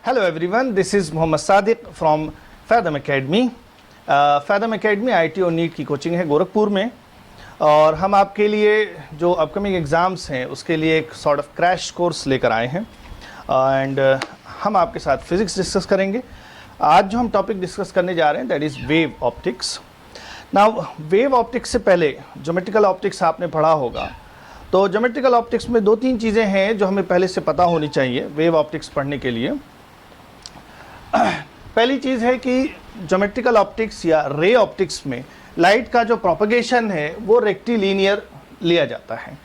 Hello everyone, this is Mohammad Sadiq from Fathom Academy. Fathom Academy IIT और NEET की coaching है गोरखपुर में, और हम आपके लिए जो अपकमिंग एग्ज़ाम्स हैं उसके लिए एक सॉर्ट ऑफ क्रैश कोर्स लेकर आए हैं एंड हम आपके साथ फिज़िक्स डिस्कस करेंगे। आज जो हम टॉपिक डिस्कस करने जा रहे हैं that is wave optics. Now wave optics से पहले ज्योमेट्रिकल ऑप्टिक्स आपने पढ़ा होगा, तो ज्योमेट्रिकल ऑप्टिक्स में दो तीन चीज़ें हैं जो हमें पहले से पता होनी चाहिए वेव ऑप्टिक्स पढ़ने के लिए। पहली चीज़ है कि ज्योमेट्रिकल ऑप्टिक्स या रे ऑप्टिक्स में लाइट का जो प्रोपगेशन है वो रेक्टिलिनियर लिया जाता है।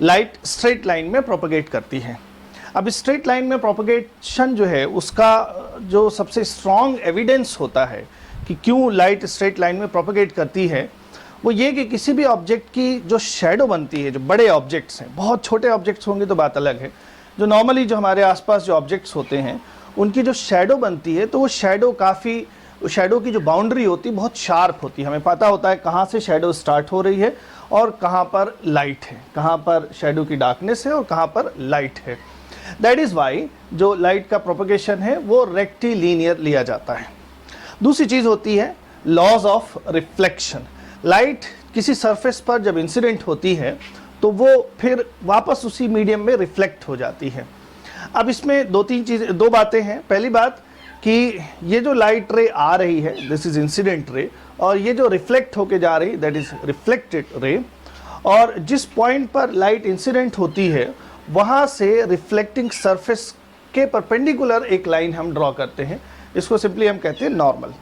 लाइट स्ट्रेट लाइन में प्रोपगेट करती है। अब स्ट्रेट लाइन में प्रोपगेशन जो है उसका जो सबसे स्ट्रॉन्ग एविडेंस होता है कि क्यों लाइट स्ट्रेट लाइन में प्रोपगेट करती है वो ये कि किसी भी ऑब्जेक्ट की जो शेडो बनती है, जो बड़े ऑब्जेक्ट्स हैं, बहुत छोटे ऑब्जेक्ट्स होंगे तो बात अलग है, जो नॉर्मली जो हमारे आसपास जो ऑब्जेक्ट्स होते हैं उनकी जो शेडो बनती है तो वो शेडो की जो बाउंड्री होती है बहुत शार्प होती है। हमें पता होता है कहाँ से शेडो स्टार्ट हो रही है और कहाँ पर लाइट है, कहाँ पर शेडो की डार्कनेस है और कहाँ पर लाइट है। दैट इज़ वाई जो लाइट का प्रोपगेशन है वो रेक्टिलिनियर लिया जाता है। दूसरी चीज़ होती है लॉज ऑफ रिफ्लेक्शन। लाइट किसी सरफेस पर जब इंसिडेंट होती है तो वो फिर वापस उसी मीडियम में रिफ्लेक्ट हो जाती है। अब इसमें दो बातें हैं। पहली बात कि ये जो लाइट रे आ रही है दिस इज इंसिडेंट रे, और ये जो रिफ्लेक्ट होके जा रही दैट इज रिफ्लेक्टेड रे, और जिस पॉइंट पर लाइट इंसिडेंट होती है वहाँ से रिफ्लेक्टिंग सरफेस के परपेंडिकुलर एक लाइन हम ड्रॉ करते हैं, इसको सिंपली हम कहते हैं नॉर्मल।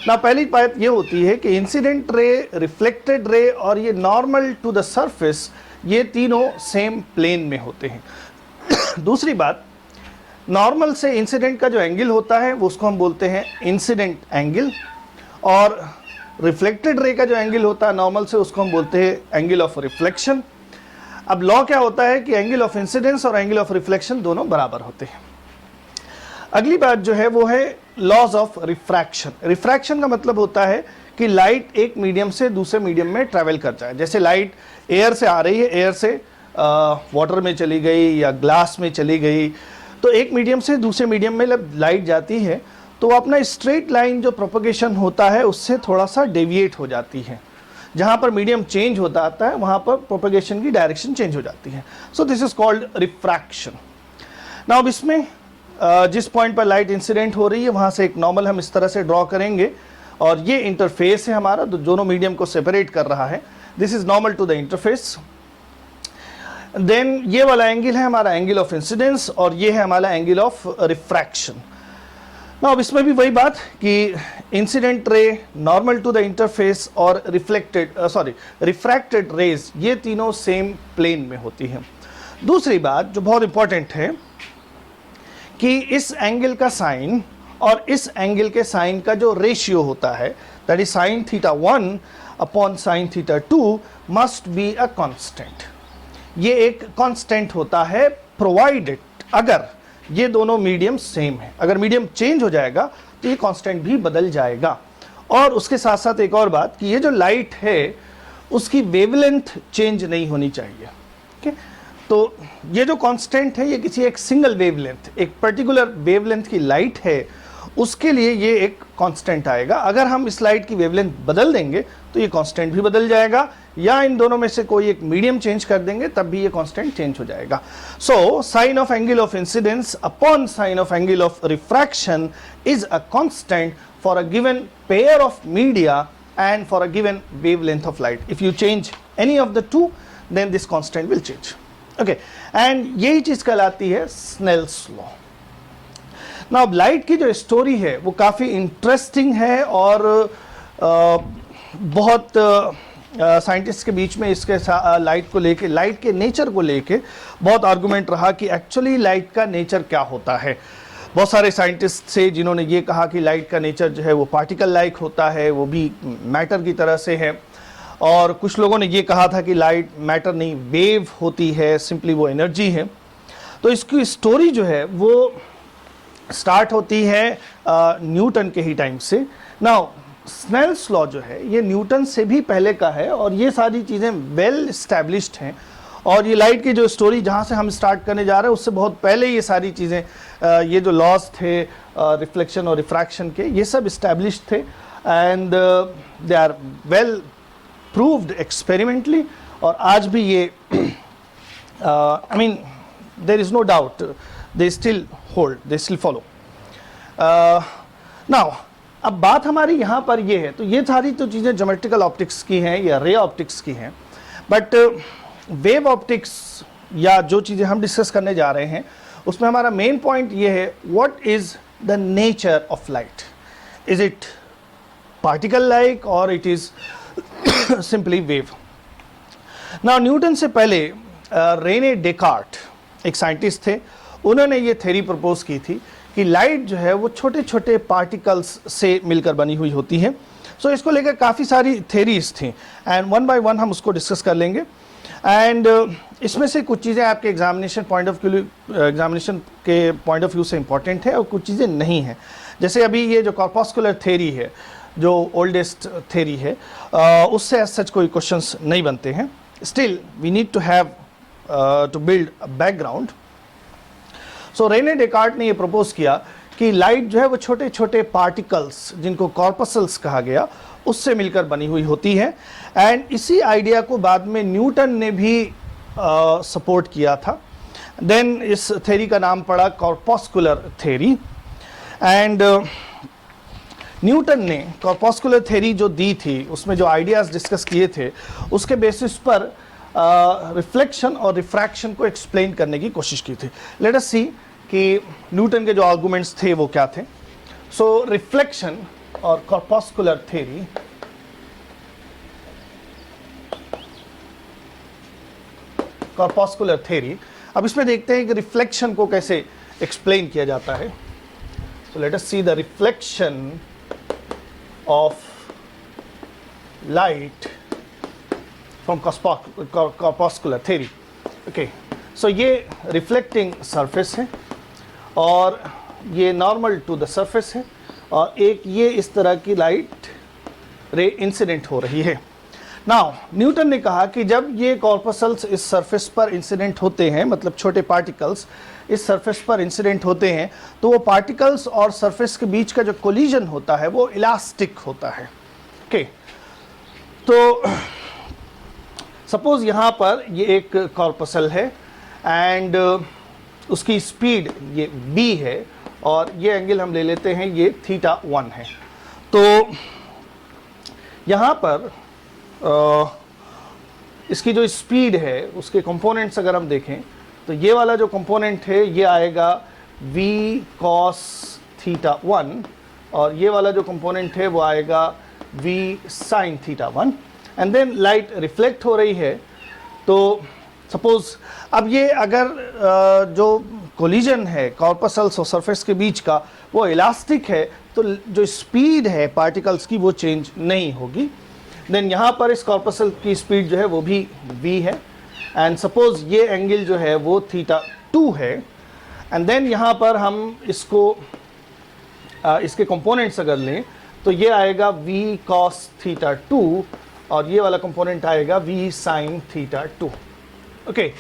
ना पहली बात ये होती है कि इंसिडेंट रे, रिफ्लेक्टेड रे और ये नॉर्मल टू द सरफेस, ये तीनों सेम प्लेन में होते हैं। दूसरी बात, नॉर्मल से इंसिडेंट का जो एंगल होता है वो उसको हम बोलते हैं इंसिडेंट एंगल, और रिफ्लेक्टेड रे का जो एंगल होता है नॉर्मल से उसको हम बोलते हैं एंगल ऑफ रिफ्लेक्शन। अब लॉ क्या होता है कि एंगल ऑफ इंसिडेंस और एंगल ऑफ रिफ्लेक्शन दोनों बराबर होते हैं। अगली बात जो है वो है लॉज ऑफ रिफ्रैक्शन। रिफ्रैक्शन का मतलब होता है कि लाइट एक मीडियम से दूसरे मीडियम में ट्रैवल कर जाए। जैसे लाइट एयर से आ रही है, एयर से वाटर में चली गई या ग्लास में चली गई, तो एक मीडियम से दूसरे मीडियम में जब लाइट जाती है तो अपना स्ट्रेट लाइन जो प्रोपगेशन होता है उससे थोड़ा सा डेविएट हो जाती है। जहाँ पर मीडियम चेंज होता आता है वहाँ पर प्रोपगेशन की डायरेक्शन चेंज हो जाती है। So this is called refraction. Now अब इसमें जिस पॉइंट पर लाइट इंसिडेंट हो रही है वहाँ से एक नॉर्मल हम इस तरह से ड्रॉ करेंगे, और ये इंटरफेस है हमारा, तो दोनों मीडियम को सेपरेट कर रहा है। This is normal to the interface. Then ये वाला एंगल है हमारा एंगल ऑफ इंसिडेंस, और ये है हमारा एंगल ऑफ रिफ्रैक्शन। ना अब इसमें भी वही बात कि incident ray, normal to the interface और रिफ्रैक्टेड रेज, ये तीनों सेम प्लेन में होती हैं। दूसरी बात जो बहुत इंपॉर्टेंट है कि इस एंगल का साइन और इस एंगल के साइन का जो रेशियो होता है that is sine theta 1 upon sine theta 2 must be a constant. ये एक कांस्टेंट होता है प्रोवाइडेड अगर ये दोनों मीडियम सेम है। अगर मीडियम चेंज हो जाएगा तो ये कांस्टेंट भी बदल जाएगा। और उसके साथ साथ एक और बात कि ये जो लाइट है उसकी वेवलेंथ चेंज नहीं होनी चाहिए। ठीक है, तो ये जो कांस्टेंट है ये किसी एक सिंगल वेवलेंथ, एक पर्टिकुलर वेवलेंथ की लाइट है, उसके लिए ये एक कांस्टेंट आएगा। अगर हम इस लाइट की वेवलेंथ बदल देंगे तो ये कांस्टेंट भी बदल जाएगा, या इन दोनों में से कोई एक मीडियम चेंज कर देंगे तब भी ये कांस्टेंट चेंज हो जाएगा। So sine of angle of incidence upon sine of angle of refraction is a constant for a given pair of media and for a given wavelength of light. If you change any of the two then this constant will change. Okay, and यही चीज कहलाती है Snell's law. ना अब light की जो story है वो काफ़ी इंटरेस्टिंग है, और बहुत साइंटिस्ट के बीच में इसके लाइट को लेके, लाइट के नेचर को लेके बहुत आर्गुमेंट रहा कि एक्चुअली लाइट का नेचर क्या होता है। बहुत सारे साइंटिस्ट से जिन्होंने ये कहा कि लाइट का नेचर जो है वो पार्टिकल लाइक होता है, वो भी मैटर की तरह से है, और कुछ लोगों ने ये कहा था कि लाइट मैटर नहीं वेव होती है, सिंपली वो एनर्जी है। तो इसकी स्टोरी जो है वो स्टार्ट होती है न्यूटन के ही टाइम से। नाउ स्नेल्स लॉ जो है ये न्यूटन से भी पहले का है, और ये सारी चीज़ें वेल एस्टैब्लिश्ड हैं, और ये लाइट की जो स्टोरी जहाँ से हम स्टार्ट करने जा रहे हैं उससे बहुत पहले ये सारी चीज़ें, ये जो लॉज थे रिफ्लेक्शन और रिफ्रैक्शन के, ये सब इस्टेब्लिश थे and they are well proved experimentally. और आज भी ये I mean there is no doubt they still hold, they still follow. Now अब बात हमारी यहाँ पर ये है, तो ये सारी तो चीज़ें ज्योमेट्रिकल ऑप्टिक्स की हैं या रे ऑप्टिक्स की हैं, बट वेव ऑप्टिक्स या जो चीज़ें हम डिस्कस करने जा रहे हैं उसमें हमारा मेन पॉइंट ये है, what is the nature of light? Is it particle like और it is simply wave? Now Newton से पहले रेने डेकार्ट एक साइंटिस्ट थे, उन्होंने ये थ्योरी प्रपोज की थी कि लाइट जो है वो छोटे छोटे पार्टिकल्स से मिलकर बनी हुई होती है। सो इसको लेकर काफ़ी सारी थ्योरीज थी एंड वन बाय वन हम उसको डिस्कस कर लेंगे। एंड इसमें से कुछ चीज़ें आपके एग्जामिनेशन के पॉइंट ऑफ व्यू से इंपॉर्टेंट है और कुछ चीज़ें नहीं हैं। जैसे अभी ये जो कॉर्पस्कुलर थ्योरी है, जो ओल्डेस्ट थ्योरी है, उससे एज सच कोई क्वेश्चंस नहीं बनते हैं। Still we need to have to build a background. So Rene Descartes ने ये प्रपोज किया कि लाइट जो है वो छोटे छोटे पार्टिकल्स, जिनको कॉर्पसल्स कहा गया, उससे मिलकर बनी हुई होती है। एंड इसी आइडिया को बाद में न्यूटन ने भी सपोर्ट किया था। देन इस थ्योरी का नाम पड़ा कॉर्पस्कुलर थ्योरी। एंड न्यूटन ने कॉर्पस्कुलर थ्योरी जो दी थी, उसमें जो आइडियाज़ डिस्कस किए थे, उसके बेसिस पर रिफ्लेक्शन और रिफ्रैक्शन को एक्सप्लेन करने की कोशिश की थी। लेट अस सी कि न्यूटन के जो आर्गुमेंट्स थे वो क्या थे। सो रिफ्लेक्शन और कॉर्पस्कुलर थ्योरी, कॉर्पस्कुलर थ्योरी, अब इसमें देखते हैं कि रिफ्लेक्शन को कैसे एक्सप्लेन किया जाता है। So let us see the reflection of light from corpuscular theory. Okay, so ये रिफ्लेक्टिंग सरफेस है और ये नॉर्मल टू द सरफेस है और एक ये इस तरह की लाइट रे इंसिडेंट हो रही है। नाउ न्यूटन ने कहा कि जब ये कॉर्पसल्स इस सरफेस पर इंसिडेंट होते हैं, मतलब छोटे पार्टिकल्स इस सरफेस पर इंसिडेंट होते हैं, तो वो पार्टिकल्स और सरफेस के बीच का जो कोलिजन होता है वो इलास्टिक होता है। ओके, तो सपोज यहाँ पर ये एक कॉर्पसल है एंड उसकी स्पीड ये b है और ये एंगल हम ले लेते हैं, ये θ1 है। तो यहाँ पर इसकी जो स्पीड है उसके कंपोनेंट्स अगर हम देखें तो ये वाला जो कंपोनेंट है ये आएगा v cos θ1 और ये वाला जो कंपोनेंट है वो आएगा v sin θ1। And then light reflect हो रही है। तो सपोज अब ये अगर जो कोलिजन है कॉर्पसल्स और सरफेस के बीच का वो इलास्टिक है, तो जो स्पीड है पार्टिकल्स की वो चेंज नहीं होगी। देन यहाँ पर इस कॉर्पसल की स्पीड जो है वो भी v है एंड सपोज ये एंगल जो है वो θ2 है। एंड देन यहाँ पर हम इसको इसके कंपोनेंट्स अगर लें तो ये आएगा v cos θ2 और ये वाला कंपोनेंट आएगा v sin θ2। Okay,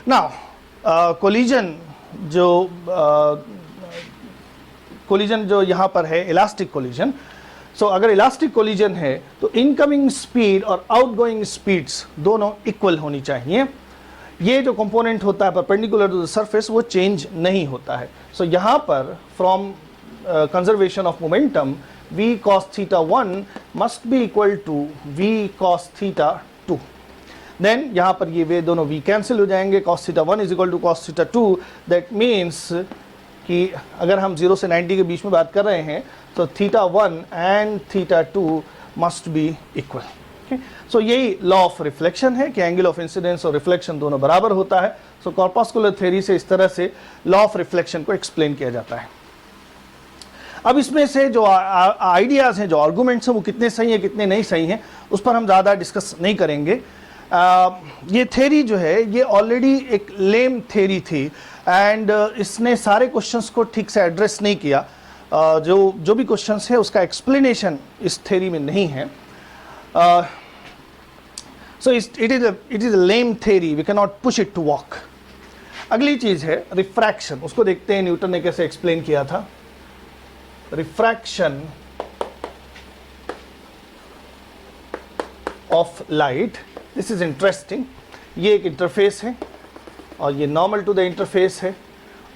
now collision जो यहाँ पर है इलास्टिक कोलिजन। सो अगर इलास्टिक कोलिजन है तो इनकमिंग स्पीड और आउटगोइंग स्पीड्स दोनों इक्वल होनी चाहिए। ये जो कंपोनेंट होता है परपेंडिकुलर टू द सरफेस वो चेंज नहीं होता है। सो यहाँ पर from conservation of momentum v cos θ1 must be equal to v cos θ2। Then यहाँ पर ये वे दोनों v कैंसिल हो जाएंगे, cos θ1 is equal to cos θ2। That means कि अगर हम 0 से 90 के बीच में बात कर रहे हैं तो θ1 एंड θ2 मस्ट बी इक्वल। सो यही लॉ ऑफ रिफ्लेक्शन है कि एंगल ऑफ इंसिडेंस और रिफ्लेक्शन दोनों बराबर होता है। सो कॉर्पस्कुलर थ्योरी से इस तरह से लॉ ऑफ रिफ्लेक्शन को एक्सप्लेन किया जाता है। अब इसमें से जो आइडियाज़ हैं, जो आर्गूमेंट्स हैं, वो कितने सही हैं कितने नहीं सही हैं उस पर हम ज़्यादा डिस्कस नहीं करेंगे। ये थ्योरी जो है ये ऑलरेडी एक लेम थ्योरी थी एंड इसने सारे क्वेश्चंस को ठीक से एड्रेस नहीं किया। जो भी क्वेश्चंस है उसका एक्सप्लेनेशन इस थ्योरी में नहीं है। So it is a lame theory, we can not push it to walk. अगली चीज है रिफ्रैक्शन, उसको देखते हैं न्यूटन ने कैसे एक्सप्लेन किया था। Refraction of light, this is interesting. ये एक इंटरफेस है और ये नॉर्मल टू द इंटरफेस है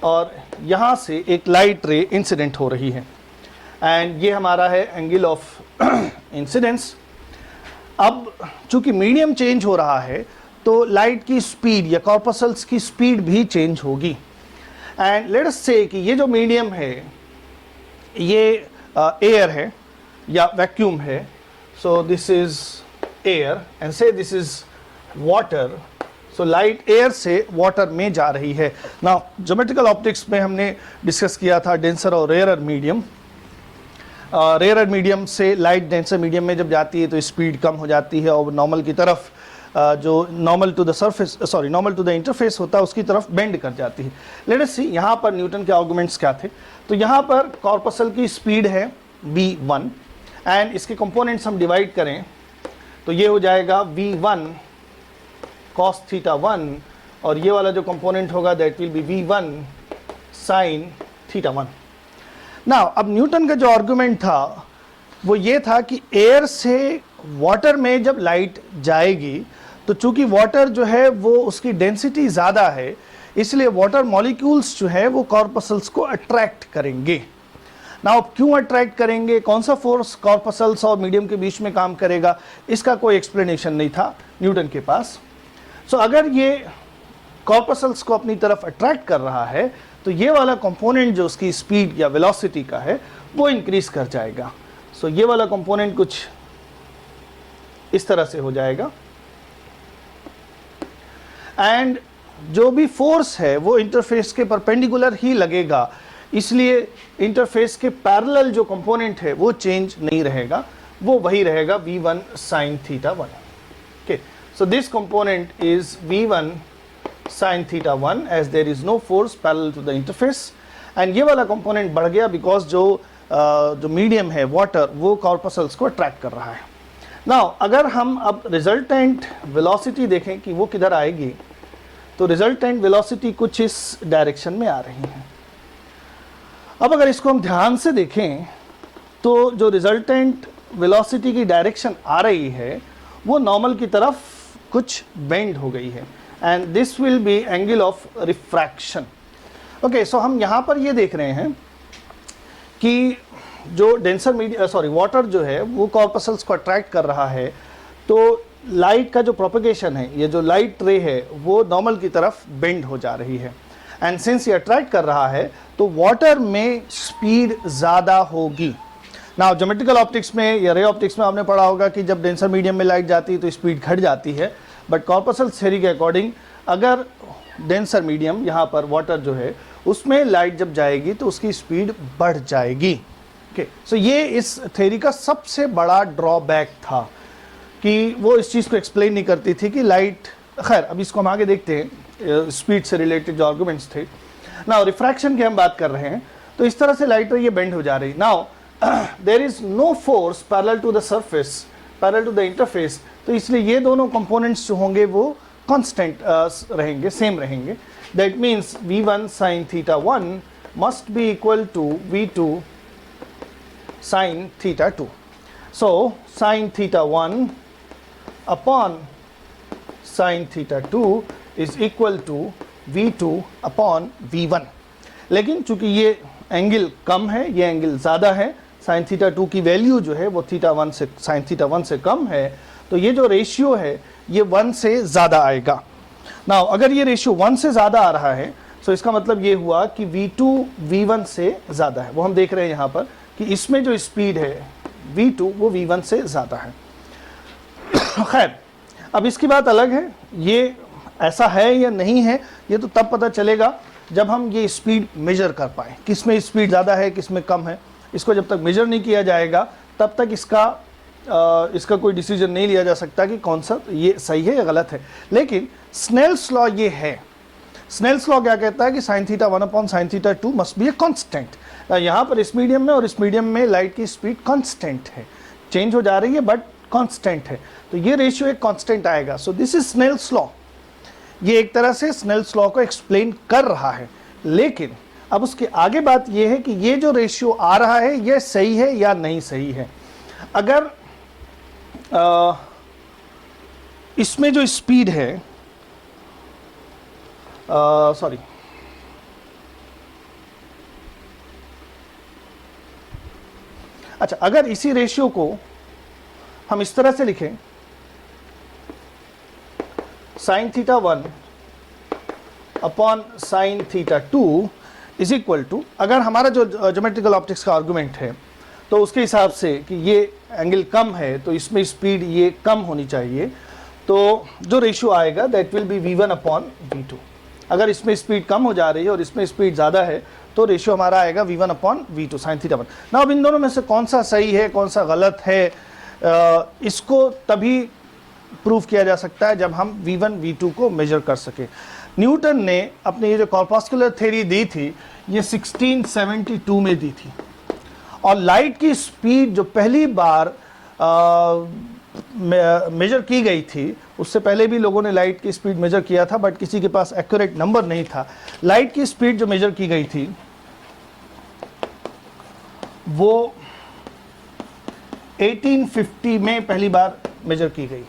और यहाँ से एक लाइट रे इंसिडेंट हो रही है एंड ये हमारा है एंगल ऑफ इंसिडेंस। अब चूंकि मीडियम चेंज हो रहा है तो लाइट की स्पीड या कॉर्पसल्स की स्पीड भी चेंज होगी। एंड लेट अस से कि ये जो मीडियम है ये एयर है या वैक्यूम है, so this is air and से this is water. So light air से वाटर में जा रही है। नाउ ज्योमेट्रिकल ऑप्टिक्स में हमने डिस्कस किया था डेंसर और रेयरर मीडियम। रेयरर मीडियम से लाइट डेंसर मीडियम में जब जाती है तो स्पीड कम हो जाती है और नॉर्मल की तरफ जो normal to the surface normal to the interface होता है उसकी तरफ बेंड कर जाती है। लेट अस सी यहाँ पर न्यूटन के आर्गुमेंट्स क्या थे। तो यहाँ पर कॉर्पसल की स्पीड है v1 एंड इसके कंपोनेंट्स हम डिवाइड करें तो ये हो जाएगा v1 cos थीटा 1 और ये वाला जो कंपोनेंट होगा that will B v1 sin theta 1। Now अब न्यूटन का जो आर्गुमेंट था वो ये था कि एयर से वाटर में जब लाइट जाएगी तो चूंकि वाटर जो है वो उसकी डेंसिटी ज़्यादा है इसलिए वाटर मॉलिक्यूल्स जो है वो कॉर्पसल्स को अट्रैक्ट करेंगे। नाउ क्यों अट्रैक्ट करेंगे, कौन सा फोर्स कॉर्पसल्स और मीडियम के बीच में काम करेगा, इसका कोई एक्सप्लेनेशन नहीं था न्यूटन के पास। सो अगर ये कॉर्पसल्स को अपनी तरफ अट्रैक्ट कर रहा है तो ये वाला कंपोनेंट जो उसकी स्पीड या वेलोसिटी का है वो इंक्रीज कर जाएगा। सो ये वाला कंपोनेंट कुछ इस तरह से हो जाएगा एंड जो भी फोर्स है वो इंटरफेस के परपेंडिकुलर ही लगेगा, इसलिए इंटरफेस के पैरेलल जो कंपोनेंट है वो चेंज नहीं रहेगा, वो वही रहेगा v1 sin theta 1। Okay, so this component is v1 sin theta 1 as there is no force parallel to the interface and ये वाला कंपोनेंट बढ़ गया बिकॉज जो मीडियम है वाटर वो कॉर्पसल्स को अट्रैक्ट कर रहा है। नाउ अगर हम अब रिजल्टेंट वेलोसिटी देखें कि वो किधर आएगी तो रिजल्टेंट वेलोसिटी कुछ इस डायरेक्शन में आ रही है। अब अगर इसको हम ध्यान से देखें तो जो रिजल्टेंट वेलोसिटी की डायरेक्शन आ रही है वो नॉर्मल की तरफ कुछ बेंड हो गई है and this will be angle of refraction. Okay, so हम यहाँ पर ये देख रहे हैं कि जो डेंसर वाटर जो है वो कॉर्पसल्स को अट्रैक्ट कर रहा है तो लाइट का जो प्रोपगेशन है, ये जो लाइट रे है वो नॉर्मल की तरफ बेंड हो जा रही है एंड सिंस ये अट्रैक्ट कर रहा है तो वाटर में स्पीड ज़्यादा होगी। नाउ ज्योमेट्रिकल ऑप्टिक्स में या रे ऑप्टिक्स में आपने पढ़ा होगा कि जब डेंसर मीडियम में लाइट जाती है तो स्पीड घट जाती है, बट कॉर्पसल थ्योरी के अकॉर्डिंग अगर डेंसर मीडियम यहाँ पर वाटर जो है उसमें लाइट जब जाएगी तो उसकी स्पीड बढ़ जाएगी। ओके, सो ये इस थ्योरी का सबसे बड़ा ड्रॉबैक था कि वो इस चीज़ को एक्सप्लेन नहीं करती थी कि लाइट, खैर अब इसको हम आगे देखते हैं स्पीड से रिलेटेड जो आर्गुमेंट्स थे। नाउ रिफ्रैक्शन की हम बात कर रहे हैं तो इस तरह से लाइट ये बेंड हो जा रही। Now there is no force parallel to the surface parallel to the interface, तो इसलिए ये दोनों कंपोनेंट्स जो होंगे वो कांस्टेंट रहेंगे, सेम रहेंगे। That means v1 sin theta 1 must be equal to v2 sin theta 2। So sin theta 1 upon sin theta 2 is equal to v2 upon v1। लेकिन चूंकि ये एंगल कम है, ये एंगल ज़्यादा है, sin थीटा 2 की वैल्यू जो है वो थीटा 1 से sin थीटा 1 से कम है, तो ये जो रेशियो है ये 1 से ज़्यादा आएगा। नाउ अगर ये रेशियो 1 से ज़्यादा आ रहा है तो इसका मतलब ये हुआ कि v2 v1 से ज़्यादा है। वो हम देख रहे हैं यहाँ पर कि इसमें जो स्पीड है v2 वो v1 से ज़्यादा है। खैर अब इसकी बात अलग है, ये ऐसा है या नहीं है ये तो तब पता चलेगा जब हम ये स्पीड मेजर कर पाएँ, किस में स्पीड ज़्यादा है किस में कम है। इसको जब तक मेजर नहीं किया जाएगा तब तक इसका कोई डिसीजन नहीं लिया जा सकता कि कौन सा ये सही है या गलत है। लेकिन स्नेल्स लॉ ये है, स्नेल्स लॉ क्या कहता है कि sin theta 1 upon sin theta 2 must be a constant. यहाँ पर इस मीडियम में और इस मीडियम में लाइट की स्पीड कांस्टेंट है, चेंज हो जा रही है बट कांस्टेंट है, तो ये रेशियो एक कांस्टेंट आएगा। So this is Snell's law. ये एक तरह से स्नेल्स लॉ को एक्सप्लेन कर रहा है, लेकिन अब उसके आगे बात यह है कि ये जो रेशियो आ रहा है ये सही है या नहीं सही है। अगर इसमें जो स्पीड है, सॉरी, अच्छा, अगर इसी रेशियो को हम इस तरह से लिखें, sine theta 1 upon sine theta 2 is equal to, अगर हमारा जो ज्योमेट्रिकल ऑप्टिक्स का आर्गुमेंट है तो उसके हिसाब से कि ये एंगल कम है तो इसमें स्पीड ये कम होनी चाहिए, तो जो रेशियो आएगा that will B v1 upon v2। अगर इसमें स्पीड कम हो जा रही है और इसमें स्पीड ज़्यादा है तो रेशियो हमारा आएगा v1 upon v2 sign theta 1। ना अब इन दोनों में से कौन सा सही है कौन सा गलत है, इसको तभी प्रूव किया जा सकता है जब हम v1 v2 को मेजर कर सके। न्यूटन ने अपनी ये जो कॉर्पस्कुलर थ्योरी दी थी ये 1672 में दी थी, और लाइट की स्पीड जो पहली बार मेजर की गई थी, उससे पहले भी लोगों ने लाइट की स्पीड मेजर किया था बट किसी के पास एक्यूरेट नंबर नहीं था। लाइट की स्पीड जो मेजर की गई थी वो 1850 में पहली बार मेजर की गई।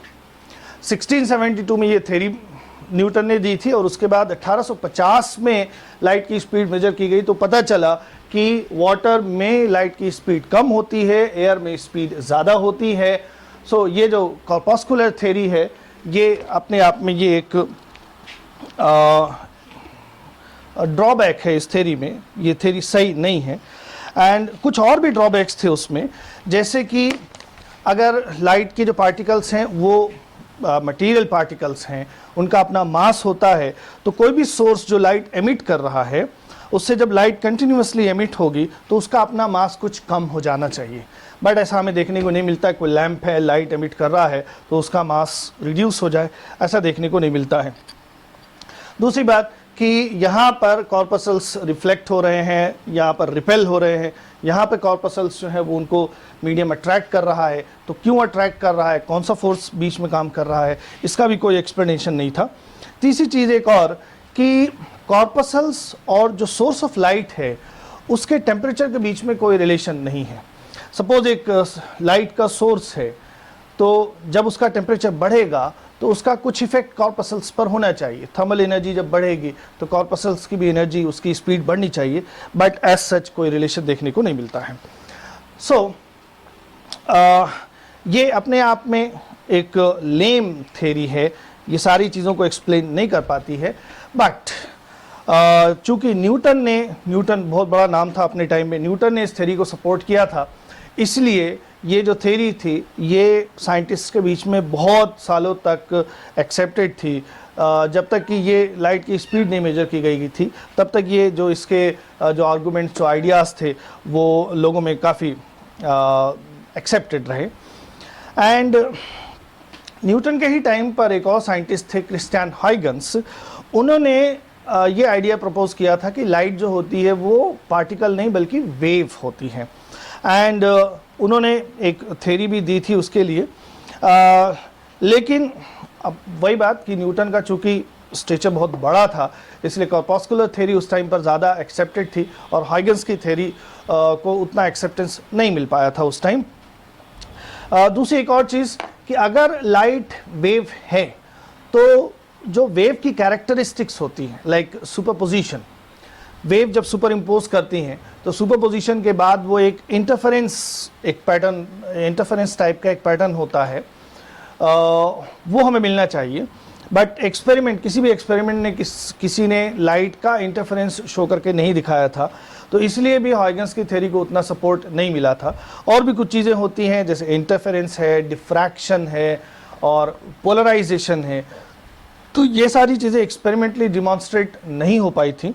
1672 में ये थ्योरी न्यूटन ने दी थी, और उसके बाद 1850 में लाइट की स्पीड मेजर की गई तो पता चला कि वाटर में लाइट की स्पीड कम होती है, एयर में स्पीड ज़्यादा होती है। सो ये जो कॉर्पस्कुलर थ्योरी है ये अपने आप में ये एक ड्रॉबैक है इस थ्योरी में, ये थ्योरी सही नहीं है। एंड कुछ और भी ड्रॉबैक्स थे उसमें, जैसे कि अगर लाइट के जो पार्टिकल्स हैं वो मटेरियल पार्टिकल्स हैं, उनका अपना मास होता है, तो कोई भी सोर्स जो लाइट एमिट कर रहा है उससे जब लाइट कंटिन्यूसली एमिट होगी तो उसका अपना मास कुछ कम हो जाना चाहिए, बट ऐसा हमें देखने को नहीं मिलता। कोई लैंप है लाइट एमिट कर रहा है तो उसका मास रिड्यूस हो जाए, ऐसा देखने को नहीं मिलता है। दूसरी बात कि यहाँ पर कॉर्पसल्स रिफ्लेक्ट हो रहे हैं, यहाँ पर रिपेल हो रहे हैं, यहाँ पे कॉर्पसल्स जो है वो उनको मीडियम अट्रैक्ट कर रहा है, तो क्यों अट्रैक्ट कर रहा है, कौन सा फोर्स बीच में काम कर रहा है, इसका भी कोई एक्सप्लेनेशन नहीं था। तीसरी चीज़ एक और कि कॉर्पसल्स और जो सोर्स ऑफ लाइट है उसके टेम्परेचर के बीच में कोई रिलेशन नहीं है। सपोज एक लाइट का सोर्स है, तो जब उसका टेम्परेचर बढ़ेगा तो उसका कुछ इफेक्ट कॉर्पसल्स पर होना चाहिए। थर्मल एनर्जी जब बढ़ेगी तो कॉर्पसल्स की भी एनर्जी, उसकी स्पीड बढ़नी चाहिए, बट एज सच कोई रिलेशन देखने को नहीं मिलता है। सो ये अपने आप में एक लेम थ्योरी है, ये सारी चीज़ों को एक्सप्लेन नहीं कर पाती है, बट चूँकि न्यूटन बहुत बड़ा नाम था अपने टाइम में, न्यूटन ने इस थ्योरी को सपोर्ट किया था, इसलिए ये जो थ्योरी थी ये साइंटिस्ट के बीच में बहुत सालों तक एक्सेप्टेड थी। जब तक कि ये लाइट की स्पीड नहीं मेजर की गई थी तब तक ये जो इसके जो आर्गूमेंट्स, जो आइडियाज़ थे वो लोगों में काफ़ी एक्सेप्टेड रहे। एंड न्यूटन के ही टाइम पर एक और साइंटिस्ट थे, क्रिस्टियन हाइगन्स, उन्होंने ये आइडिया प्रपोज किया था कि लाइट जो होती है वो पार्टिकल नहीं बल्कि वेव होती है। एंड उन्होंने एक थ्योरी भी दी थी उसके लिए, लेकिन अब वही बात कि न्यूटन का चूँकि स्ट्रेचर बहुत बड़ा था इसलिए कॉर्पस्कुलर थ्योरी उस टाइम पर ज़्यादा एक्सेप्टेड थी, और हाइगन्स की थ्योरी को उतना एक्सेप्टेंस नहीं मिल पाया था उस टाइम। दूसरी एक और चीज़ कि अगर लाइट वेव है तो जो वेव की कैरेक्टरिस्टिक्स होती हैं, लाइक सुपरपोजिशन, वेव जब सुपर इम्पोज करती हैं तो सुपरपोजिशन के बाद वो एक इंटरफेरेंस, एक पैटर्न, इंटरफेरेंस टाइप का एक पैटर्न होता है, वो हमें मिलना चाहिए। बट एक्सपेरिमेंट, किसी भी एक्सपेरिमेंट ने किसी ने लाइट का इंटरफेरेंस शो करके नहीं दिखाया था, तो इसलिए भी हाइगन्स की थ्योरी को उतना सपोर्ट नहीं मिला था। और भी कुछ चीज़ें होती हैं जैसे इंटरफेरेंस है, डिफ्रैक्शन है और पोलराइजेशन है, तो ये सारी चीज़ें एक्सपेरिमेंटली डिमॉन्स्ट्रेट नहीं हो पाई थी।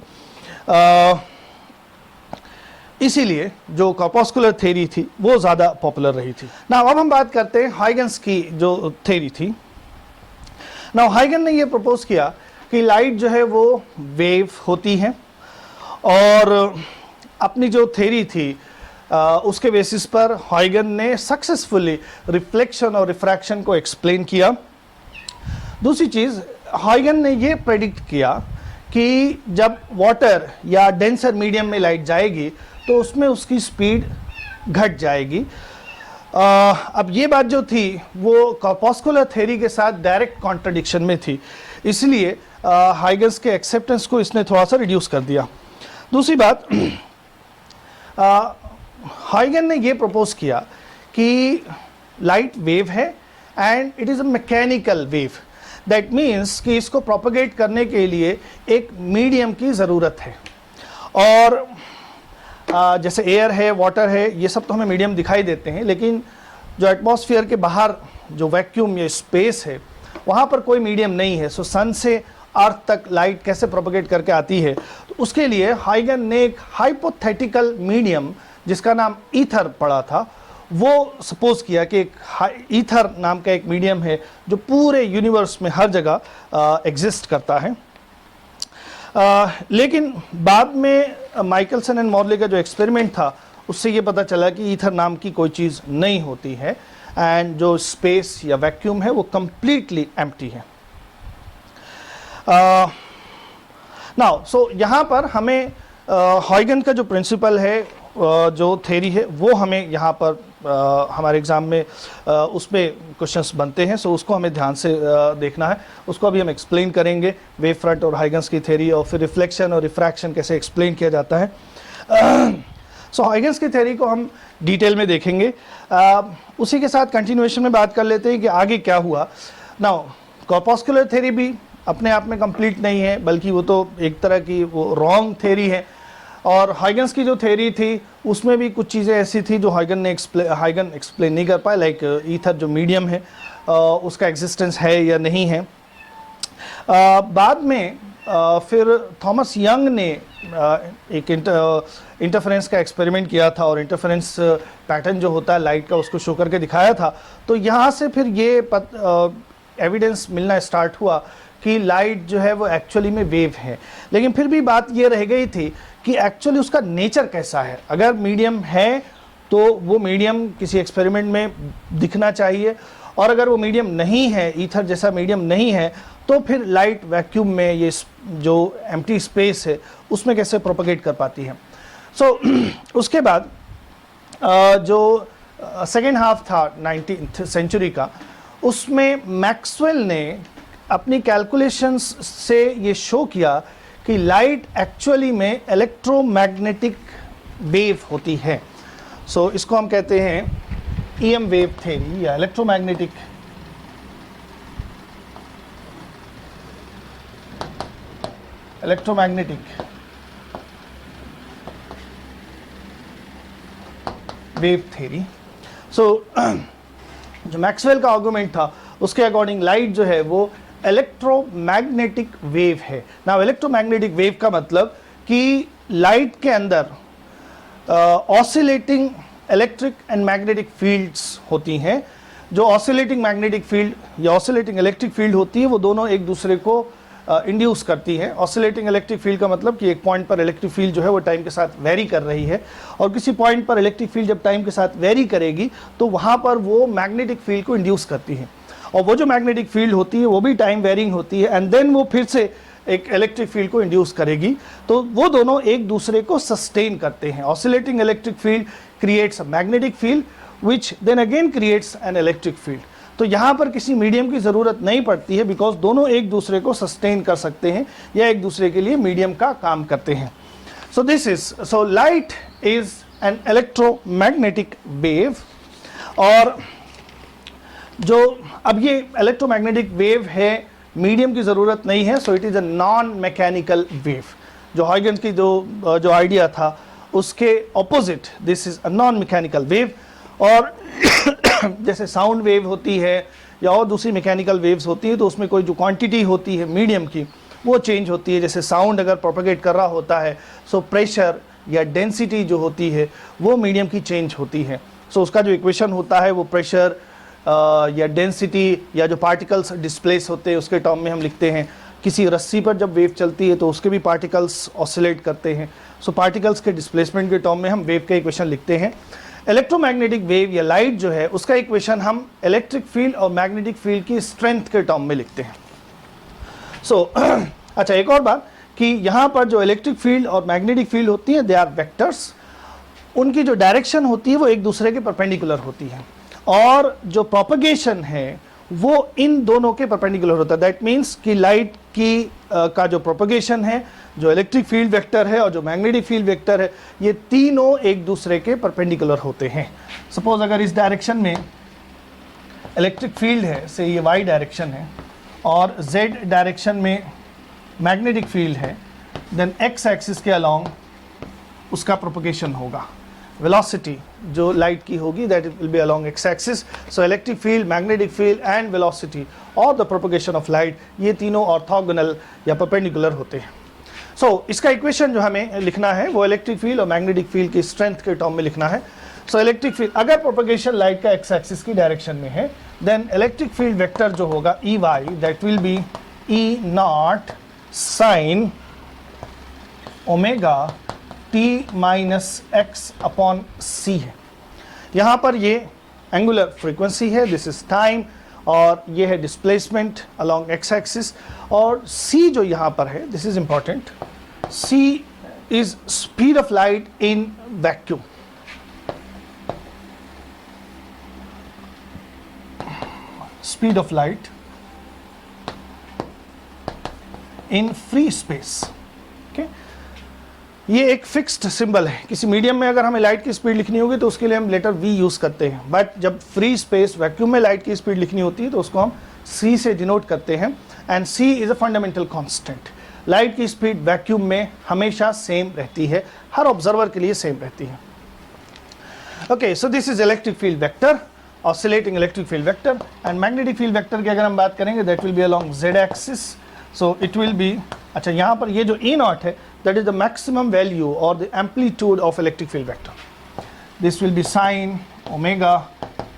इसीलिए जो कॉर्पस्कुलर थ्योरी थी वो ज़्यादा पॉपुलर रही थी। ना अब हम बात करते हैं हाइगन्स की जो थ्योरी थी। ना हाइगन ने ये प्रपोज किया कि लाइट जो है वो वेव होती है, और अपनी जो थ्योरी थी उसके बेसिस पर हॉयगन ने सक्सेसफुली रिफ्लेक्शन और रिफ्रैक्शन को एक्सप्लेन किया। दूसरी चीज़, हॉयगन ने ये प्रेडिक्ट किया कि जब वाटर या डेंसर मीडियम में लाइट जाएगी तो उसमें उसकी स्पीड घट जाएगी। अब ये बात जो थी वो कॉर्पस्कुलर थ्योरी के साथ डायरेक्ट कॉन्ट्रडिक्शन में थी, इसलिए हाइगन्स के एक्सेप्टेंस को इसने थोड़ा सा रिड्यूस कर दिया। दूसरी बात, हाइगन ने ये प्रपोज किया कि लाइट वेव है and it is a mechanical wave. That means कि इसको प्रोपगेट करने के लिए एक मीडियम की ज़रूरत है, और जैसे एयर है, वाटर है, ये सब तो हमें मीडियम दिखाई देते हैं, लेकिन जो एटमॉस्फेयर के बाहर जो वैक्यूम या स्पेस है वहाँ पर कोई मीडियम नहीं है। सो सन से अर्थ तक लाइट कैसे प्रोपगेट करके आती है, तो उसके लिए हाइगन ने एक हाइपोथेटिकल मीडियम जिसका नाम ईथर पड़ा था, वो सपोज किया कि एक ईथर नाम का एक मीडियम है जो पूरे यूनिवर्स में हर जगह एग्जिस्ट करता है। लेकिन बाद में माइकलसन एंड मॉर्ले का जो एक्सपेरिमेंट था उससे ये पता चला कि ईथर नाम की कोई चीज़ नहीं होती है, एंड जो स्पेस या वैक्यूम है वो कंप्लीटली एम्प्टी है। नाउ सो यहाँ पर हमें हॉयगन का जो प्रिंसिपल है, जो थ्योरी है, वो हमें यहाँ पर हमारे एग्ज़ाम में उसमें क्वेश्चंस बनते हैं, सो उसको हमें ध्यान से देखना है। उसको अभी हम एक्सप्लेन करेंगे, वेव फ्रंट और हाइगन्स की थ्योरी, और फिर रिफ्लेक्शन और रिफ्रैक्शन कैसे एक्सप्लेन किया जाता है। सो हाइगन्स की थ्योरी को हम डिटेल में देखेंगे। उसी के साथ कंटिन्यूएशन में बात कर लेते हैं कि आगे क्या हुआ। नाउ कॉर्पस्कुलर थ्योरी भी अपने आप में कंप्लीट नहीं है, बल्कि वो तो एक तरह की वो रॉन्ग थ्योरी है, और हाइगन्स की जो थ्योरी थी उसमें भी कुछ चीज़ें ऐसी थी जो हाइगन एक्सप्लेन नहीं कर पाए, लाइक ईथर जो मीडियम है उसका एग्जिस्टेंस है या नहीं है। बाद में फिर थॉमस यंग ने एक इंटरफेरेंस का एक्सपेरिमेंट किया था, और इंटरफेरेंस पैटर्न जो होता है लाइट का उसको शो करके दिखाया था। तो यहाँ से फिर ये एविडेंस मिलना स्टार्ट हुआ कि लाइट जो है वो एक्चुअली में वेव है। लेकिन फिर भी बात ये रह गई थी कि एक्चुअली उसका नेचर कैसा है। अगर मीडियम है तो वो मीडियम किसी एक्सपेरिमेंट में दिखना चाहिए, और अगर वो मीडियम नहीं है, ईथर जैसा मीडियम नहीं है, तो फिर लाइट वैक्यूम में ये जो एम्प्टी स्पेस है उसमें कैसे प्रोपगेट कर पाती है। सो उसके बाद जो सेकेंड हाफ था 19th सेंचुरी का, उसमें मैक्सवेल ने अपनी कैलकुलेशंस से ये शो किया कि लाइट एक्चुअली में इलेक्ट्रोमैग्नेटिक वेव होती है। सो इसको हम कहते हैं ईएम वेव थ्योरी या इलेक्ट्रोमैग्नेटिक वेव थ्योरी। सो जो मैक्सवेल का आर्गुमेंट था उसके अकॉर्डिंग लाइट जो है वो इलेक्ट्रोमैग्नेटिक वेव है। नाउ इलेक्ट्रोमैग्नेटिक वेव का मतलब कि लाइट के अंदर oscillating electric and magnetic fields होती हैं। जो ऑसिलेटिंग मैग्नेटिक फील्ड या ऑसिलेटिंग इलेक्ट्रिक फील्ड होती है वो दोनों एक दूसरे को इंड्यूस करती है। ऑसिलेटिंग इलेक्ट्रिक फील्ड का मतलब कि एक पॉइंट पर इलेक्ट्रिक फील्ड जो है वो टाइम के साथ वेरी कर रही है, और किसी पॉइंट पर इलेक्ट्रिक फील्ड जब टाइम के साथ वेरी करेगी तो वहाँ पर वो मैग्नेटिक फील्ड को इंड्यूस करती है, और वो जो मैग्नेटिक फील्ड होती है वो भी टाइम वेरिंग होती है, एंड देन वो फिर से एक इलेक्ट्रिक फील्ड को इंड्यूस करेगी। तो वो दोनों एक दूसरे को सस्टेन करते हैं। Oscillating electric field creates a magnetic field which then again creates an electric field. तो यहाँ पर किसी मीडियम की ज़रूरत नहीं पड़ती है, बिकॉज दोनों एक दूसरे को सस्टेन कर सकते हैं या एक दूसरे के लिए मीडियम का काम करते हैं। So light is an electromagnetic wave, और जो अब ये इलेक्ट्रोमैग्नेटिक वेव है, मीडियम की ज़रूरत नहीं है, so it is a non mechanical wave. जो हाइगन्स की जो आइडिया था उसके opposite this is a non mechanical wave. और जैसे साउंड वेव होती है या और दूसरी मैकेनिकल वेव्स होती हैं, तो उसमें कोई जो क्वांटिटी होती है मीडियम की वो चेंज होती है। जैसे साउंड अगर प्रोपेगेट कर रहा होता है, सो प्रेशर या डेंसिटी जो होती है वो मीडियम की चेंज होती है। सो उसका जो इक्वेशन होता है वो प्रेशर या डेंसिटी या जो पार्टिकल्स डिस्प्लेस होते हैं उसके टर्म में हम लिखते हैं किसी रस्सी पर जब वेव चलती है तो उसके भी पार्टिकल्स ऑसिलेट करते हैं। सो पार्टिकल्स के डिस्प्लेसमेंट के टर्म में हम वेव का इक्वेशन लिखते हैं। इलेक्ट्रोमैग्नेटिक वेव या लाइट जो है उसका इक्वेशन हम इलेक्ट्रिक फील्ड और मैग्नेटिक फील्ड की स्ट्रेंथ के टर्म में लिखते हैं। सो अच्छा, एक और बात कि यहाँ पर जो इलेक्ट्रिक फील्ड और मैग्नेटिक फील्ड होती है दे आर वेक्टर्स, उनकी जो डायरेक्शन होती है वो एक दूसरे के परपेंडिकुलर होती है, और जो प्रोपगेशन है वो इन दोनों के परपेंडिकुलर होता है। दैट मीन्स कि लाइट की का जो प्रोपगेशन है, जो इलेक्ट्रिक फील्ड वेक्टर है और जो मैग्नेटिक फील्ड वेक्टर है, ये तीनों एक दूसरे के परपेंडिकुलर होते हैं। सपोज अगर इस डायरेक्शन में इलेक्ट्रिक फील्ड है, से ये वाई डायरेक्शन है, और जेड डायरेक्शन में मैग्नेटिक फील्ड है, देन एक्स एक्सिस के अलोंग उसका प्रोपगेशन होगा। वेलोसिटी जो लाइट की होगी that will B along X axis. So electric field, magnetic field and velocity और द प्रोपगेशन ऑफ लाइट, ये तीनों ऑर्थोगोनल या परपेंडिकुलर होते हैं। सो इसका इक्वेशन जो हमें लिखना है वो इलेक्ट्रिक फील्ड और मैग्नेटिक फील्ड की स्ट्रेंथ के टर्म में लिखना है। सो इलेक्ट्रिक फील्ड, अगर प्रोपगेशन लाइट का एक्स एक्सिस की डायरेक्शन में है, देन इलेक्ट्रिक फील्ड वेक्टर जो होगा E Y, that will be E not sine omega T minus X upon C है। यहाँ पर ये एंगुलर फ्रीक्वेंसी है, दिस इज टाइम, और ये है डिस्प्लेसमेंट अलोंग एक्स एक्सिस, और c जो यहाँ पर है, this is important, c is speed of light in vacuum. Speed of light in free space. Okay, ये एक फिक्स्ड सिंबल है। किसी मीडियम में अगर हमें लाइट की स्पीड लिखनी होगी तो उसके लिए हम लेटर v यूज करते हैं, बट जब फ्री स्पेस वैक्यूम में लाइट की स्पीड लिखनी होती है तो उसको हम c से डिनोट करते हैं, and c is a fundamental constant. Light की स्पीड वैक्यूम में हमेशा सेम रहती है, हर ऑब्जर्वर के लिए सेम रहती है। Okay, so this is electric field vector, oscillating electric field vector, and magnetic field vector की अगर हम बात करेंगे that will B along z axis. So it will be, अच्छा यहाँ पर ये जो E नॉट है that is the maximum value or the amplitude of electric field vector. This will be sine omega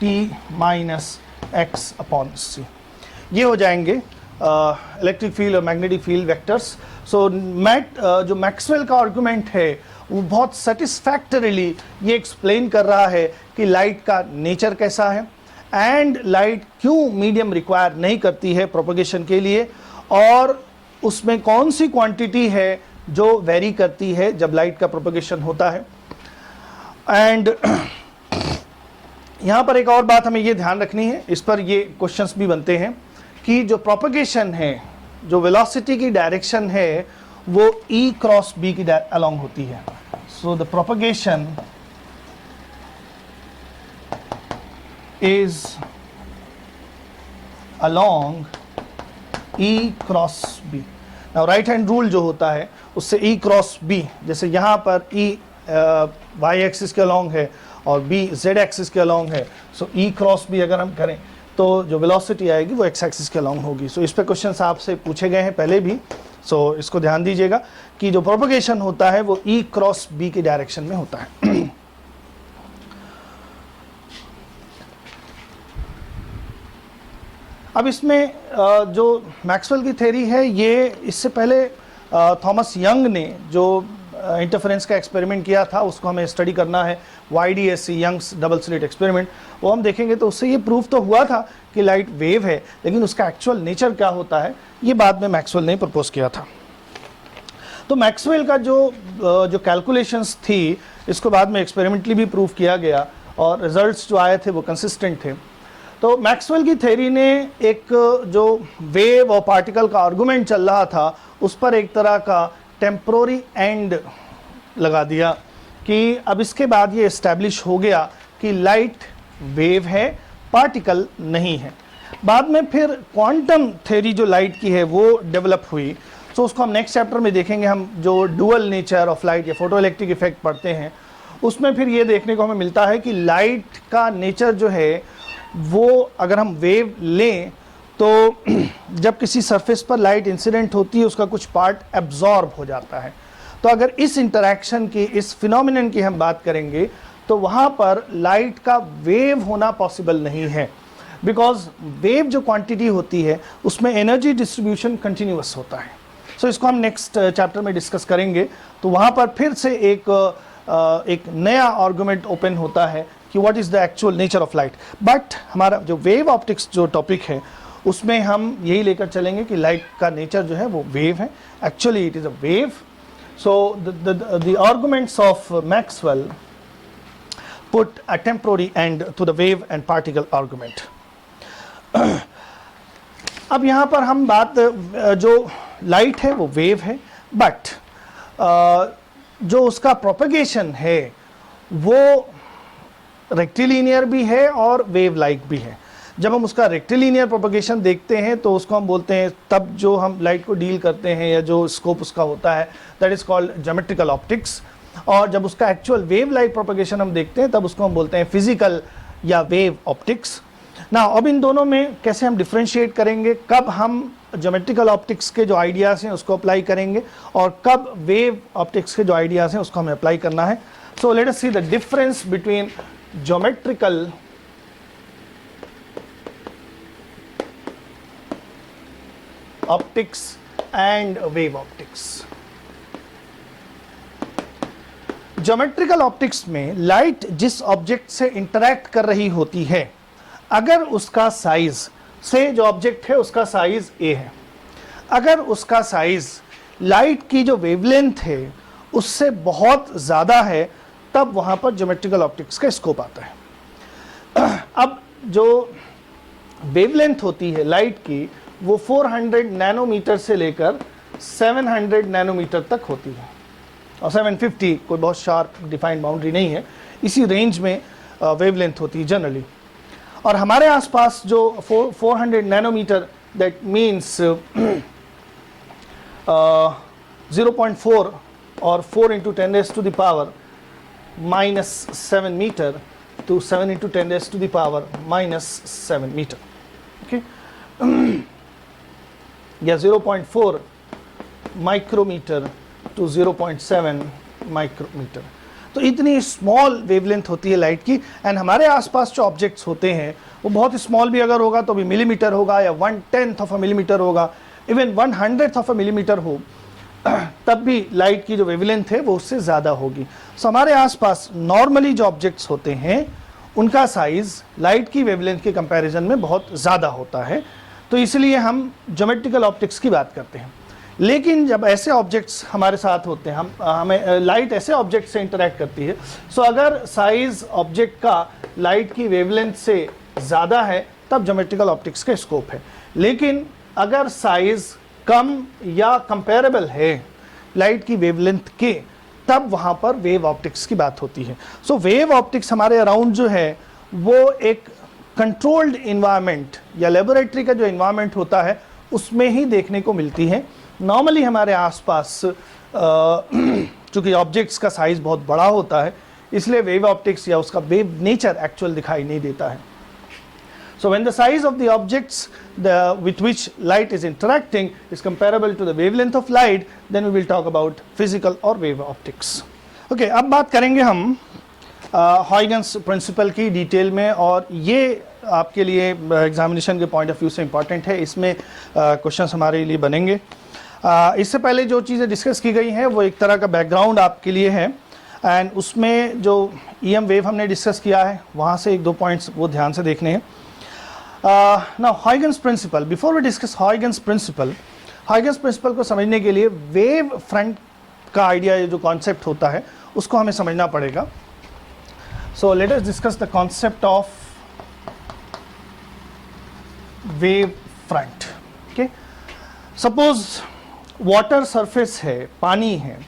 t minus x upon c. ये हो जाएंगे electric field और मैग्नेटिक फील्ड वेक्टर्स। सो जो मैक्सवेल का आर्गुमेंट है वो बहुत सेटिस्फैक्टरीली ये एक्सप्लेन कर रहा है कि लाइट का नेचर कैसा है, एंड लाइट क्यों मीडियम रिक्वायर नहीं करती है प्रोपगेशन के लिए, और उसमें कौन सी क्वांटिटी है जो वेरी करती है जब लाइट का प्रोपगेशन होता है। एंड यहाँ पर एक और बात हमें ये ध्यान रखनी है, इस पर ये क्वेश्चंस भी बनते हैं कि जो प्रोपगेशन है, जो वेलोसिटी की डायरेक्शन है वो E क्रॉस B की अलोंग होती है। So the propagation is along E cross B। Right hand rule जो होता है उससे E क्रॉस B, जैसे यहाँ पर E वाई एक्सिस के अलोंग है और B Z एक्सिस के अलोंग है, सो E क्रॉस B अगर हम करें तो जो वेलोसिटी आएगी वो एक्स एक्सिस के अलोंग होगी। सो इस पे क्वेश्चन आपसे पूछे गए हैं पहले भी, सो इसको ध्यान दीजिएगा कि जो प्रोपगेशन होता है वो E क्रॉस B की डायरेक्शन में होता है। अब इसमें जो मैक्सवेल की थ्योरी है, ये इससे पहले थॉमस यंग ने जो इंटरफेरेंस का एक्सपेरिमेंट किया था उसको हमें स्टडी करना है, YDSC Young's double slit experiment, वो हम देखेंगे तो उससे ये प्रूव तो हुआ था कि लाइट वेव है, लेकिन उसका एक्चुअल नेचर क्या होता है ये बाद में मैक्सवेल ने प्रपोज किया था। तो मैक्सवेल का जो कैलकुलेशंस थी इसको बाद में एक्सपेरिमेंटली भी प्रूव किया गया और रिजल्ट्स जो आए थे वो कंसिस्टेंट थे। तो मैक्सवेल की थ्योरी ने एक जो वेव और पार्टिकल का आर्गुमेंट चल रहा था उस पर एक तरह का टेम्पोररी एंड लगा दिया कि अब इसके बाद ये इस्टेब्लिश हो गया कि लाइट वेव है, पार्टिकल नहीं है। बाद में फिर क्वांटम थ्योरी जो लाइट की है वो डेवलप हुई, तो उसको हम नेक्स्ट चैप्टर में देखेंगे। हम जो डुअल नेचर ऑफ लाइट या फोटो इलेक्ट्रिक इफेक्ट पढ़ते हैं उसमें फिर ये देखने को हमें मिलता है कि लाइट का नेचर जो है वो अगर हम वेव लें तो जब किसी सरफेस पर लाइट इंसिडेंट होती है उसका कुछ पार्ट एब्जॉर्ब हो जाता है। तो अगर इस इंटरैक्शन की, इस फिनोमिनन की हम बात करेंगे तो वहाँ पर लाइट का वेव होना पॉसिबल नहीं है। बिकॉज वेव जो क्वांटिटी होती है उसमें एनर्जी डिस्ट्रीब्यूशन कंटिन्यूअस होता है. सो इसको हम नेक्स्ट चैप्टर में डिस्कस करेंगे. तो वहाँ पर फिर से एक नया आर्गुमेंट ओपन होता है कि what is the actual nature of light. But हमारा जो वेव ऑप्टिक्स जो टॉपिक है उसमें हम यही लेकर चलेंगे कि लाइट का नेचर जो है वो वेव है. Actually it is a wave. So the arguments of Maxwell put a temporary end to the wave and particle argument. अब यहाँ पर हम बात जो लाइट है वो वेव है, बट जो उसका प्रोपगेशन है वो रेक्टिलिनियर भी है और वेव लाइक भी है. जब हम उसका रेक्टिलिनियर प्रोपगेशन देखते हैं तो उसको हम बोलते हैं, तब जो हम लाइट को डील करते हैं या जो स्कोप उसका होता है that is called geometrical optics. और जब उसका एक्चुअल वेव लाइक प्रोपगेशन हम देखते हैं तब उसको हम बोलते हैं फिजिकल या वेव ऑप्टिक्स. ना अब इन दोनों में कैसे हम डिफ्रेंशिएट करेंगे, कब हम ज्योमेट्रिकल ऑप्टिक्स के जो आइडियाज़ हैं उसको अप्लाई करेंगे और कब वेव ऑप्टिक्स के जो आइडियाज़ हैं उसको हमें अप्लाई करना है. So let us see the difference between geometrical optics and wave optics. Geometrical optics में लाइट जिस ऑब्जेक्ट से इंटरैक्ट कर रही होती है, अगर उसका साइज से जो ऑब्जेक्ट है उसका साइज a है, अगर उसका साइज लाइट की जो वेवलेंथ है उससे बहुत ज़्यादा है, तब वहाँ पर ज्योमेट्रिकल ऑप्टिक्स का स्कोप आता है. अब जो वेवलेंथ होती है लाइट की वो 400 नैनोमीटर से लेकर 700 नैनोमीटर तक होती है और 750 कोई बहुत शार्प डिफाइंड बाउंड्री नहीं है, इसी रेंज में वेवलेंथ होती है जनरली. और हमारे आसपास जो 400 नैनोमीटर दैट मीन्स 0.4 और 4 into 10 raised to the power minus 7 metre to 7 into 10 raised to the power minus 7 metre. Okay, या 0.4 माइक्रोमीटर टू 0.7 माइक्रोमीटर. तो इतनी स्मॉल वेवलेंथ होती है लाइट की. एंड हमारे आसपास जो ऑब्जेक्ट्स होते हैं वो बहुत स्मॉल भी अगर होगा तो भी मिलीमीटर होगा या 1/10 ऑफ अ मिलीमीटर होगा, इवन 1/100 ऑफ अ मिलीमीटर हो तब भी लाइट की जो वेवलेंथ है वो उससे ज़्यादा होगी. सो हमारे आसपास नॉर्मली जो ऑब्जेक्ट्स होते हैं उनका साइज लाइट की वेवलेंथ के कंपैरिजन में बहुत ज़्यादा होता है. तो इसलिए हम ज्योमेट्रिकल ऑप्टिक्स की बात करते हैं. लेकिन जब ऐसे ऑब्जेक्ट्स हमारे साथ होते हैं, हमें लाइट ऐसे ऑब्जेक्ट से इंटरैक्ट करती है, सो अगर साइज ऑब्जेक्ट का लाइट की वेवलेंथ से ज़्यादा है तब ज्योमेट्रिकल ऑप्टिक्स का स्कोप है. लेकिन अगर साइज कम या कंपेरेबल है लाइट की वेवलेंथ के, तब वहाँ पर वेव ऑप्टिक्स की बात होती है. सो वेव ऑप्टिक्स हमारे अराउंड जो है वो एक कंट्रोल्ड इन्वायरमेंट या लेबोरेटरी का जो इन्वायरमेंट होता है उसमें ही देखने को मिलती है. नॉर्मली हमारे आसपास चूँकि ऑब्जेक्ट्स का साइज़ बहुत बड़ा होता है इसलिए वेव ऑप्टिक्स या उसका वेव नेचर एक्चुअल दिखाई नहीं देता है. So when the size of the objects with which light is interacting is comparable to the wavelength of light, then we will talk about physical or wave optics. Okay, अब बात करेंगे हम हॉयगन्स principal की detail में, और ये आपके लिए एग्जामिनेशन के पॉइंट ऑफ व्यू से इम्पॉर्टेंट है. इसमें क्वेश्चंस हमारे लिए बनेंगे. इससे पहले जो चीज़ें डिस्कस की गई हैं वो एक तरह का बैकग्राउंड आपके लिए है, एंड उसमें जो EM वेव हमने डिस्कस किया है वहाँ से एक दो पॉइंट्स वो ध्यान से देखने हैं. Now Huygens principle, before we discuss Huygens principle को समझने के लिए वेव फ्रंट का आइडिया, जो कॉन्सेप्ट होता है उसको हमें समझना पड़ेगा. So let us discuss the concept of wave front. Okay, suppose water surface है, पानी है,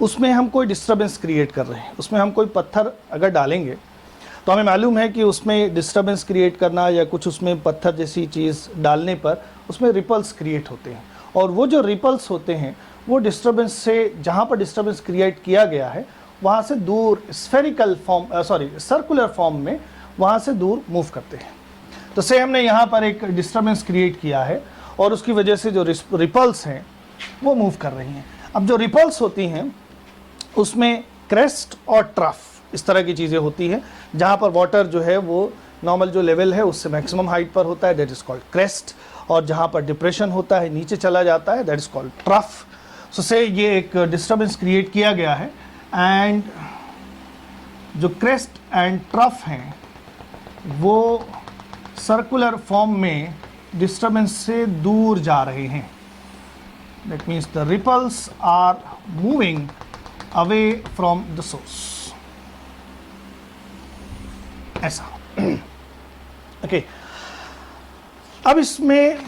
उसमें हम कोई डिस्टर्बेंस क्रिएट कर रहे हैं, उसमें हम कोई पत्थर अगर डालेंगे तो हमें मालूम है कि उसमें डिस्टर्बेंस क्रिएट करना या कुछ उसमें पत्थर जैसी चीज़ डालने पर उसमें रिपल्स क्रिएट होते हैं, और वो जो रिपल्स होते हैं वो डिस्टर्बेंस से, जहाँ पर डिस्टर्बेंस क्रिएट किया गया है वहाँ से दूर स्फेरिकल फॉर्म सर्कुलर फॉर्म में वहाँ से दूर मूव करते हैं. तो से हमने यहाँ पर एक डिस्टर्बेंस क्रिएट किया है और उसकी वजह से जो रिपल्स हैं वो मूव कर रही हैं. अब जो रिपल्स होती हैं उसमें क्रेस्ट और ट्रफ इस तरह की चीज़ें होती हैं जहाँ पर वाटर जो है वो नॉर्मल जो लेवल है उससे मैक्सिमम हाइट पर होता है, दैट इज कॉल्ड क्रेस्ट, और जहाँ पर डिप्रेशन होता है, नीचे चला जाता है, दैट इज कॉल्ड ट्रफ। सो से ये एक डिस्टर्बेंस क्रिएट किया गया है, एंड जो क्रेस्ट एंड ट्रफ हैं वो सर्कुलर फॉर्म में डिस्टर्बेंस से दूर जा रहे हैं। That means the ripples are moving away from the source, ऐसा। ओके, अब इसमें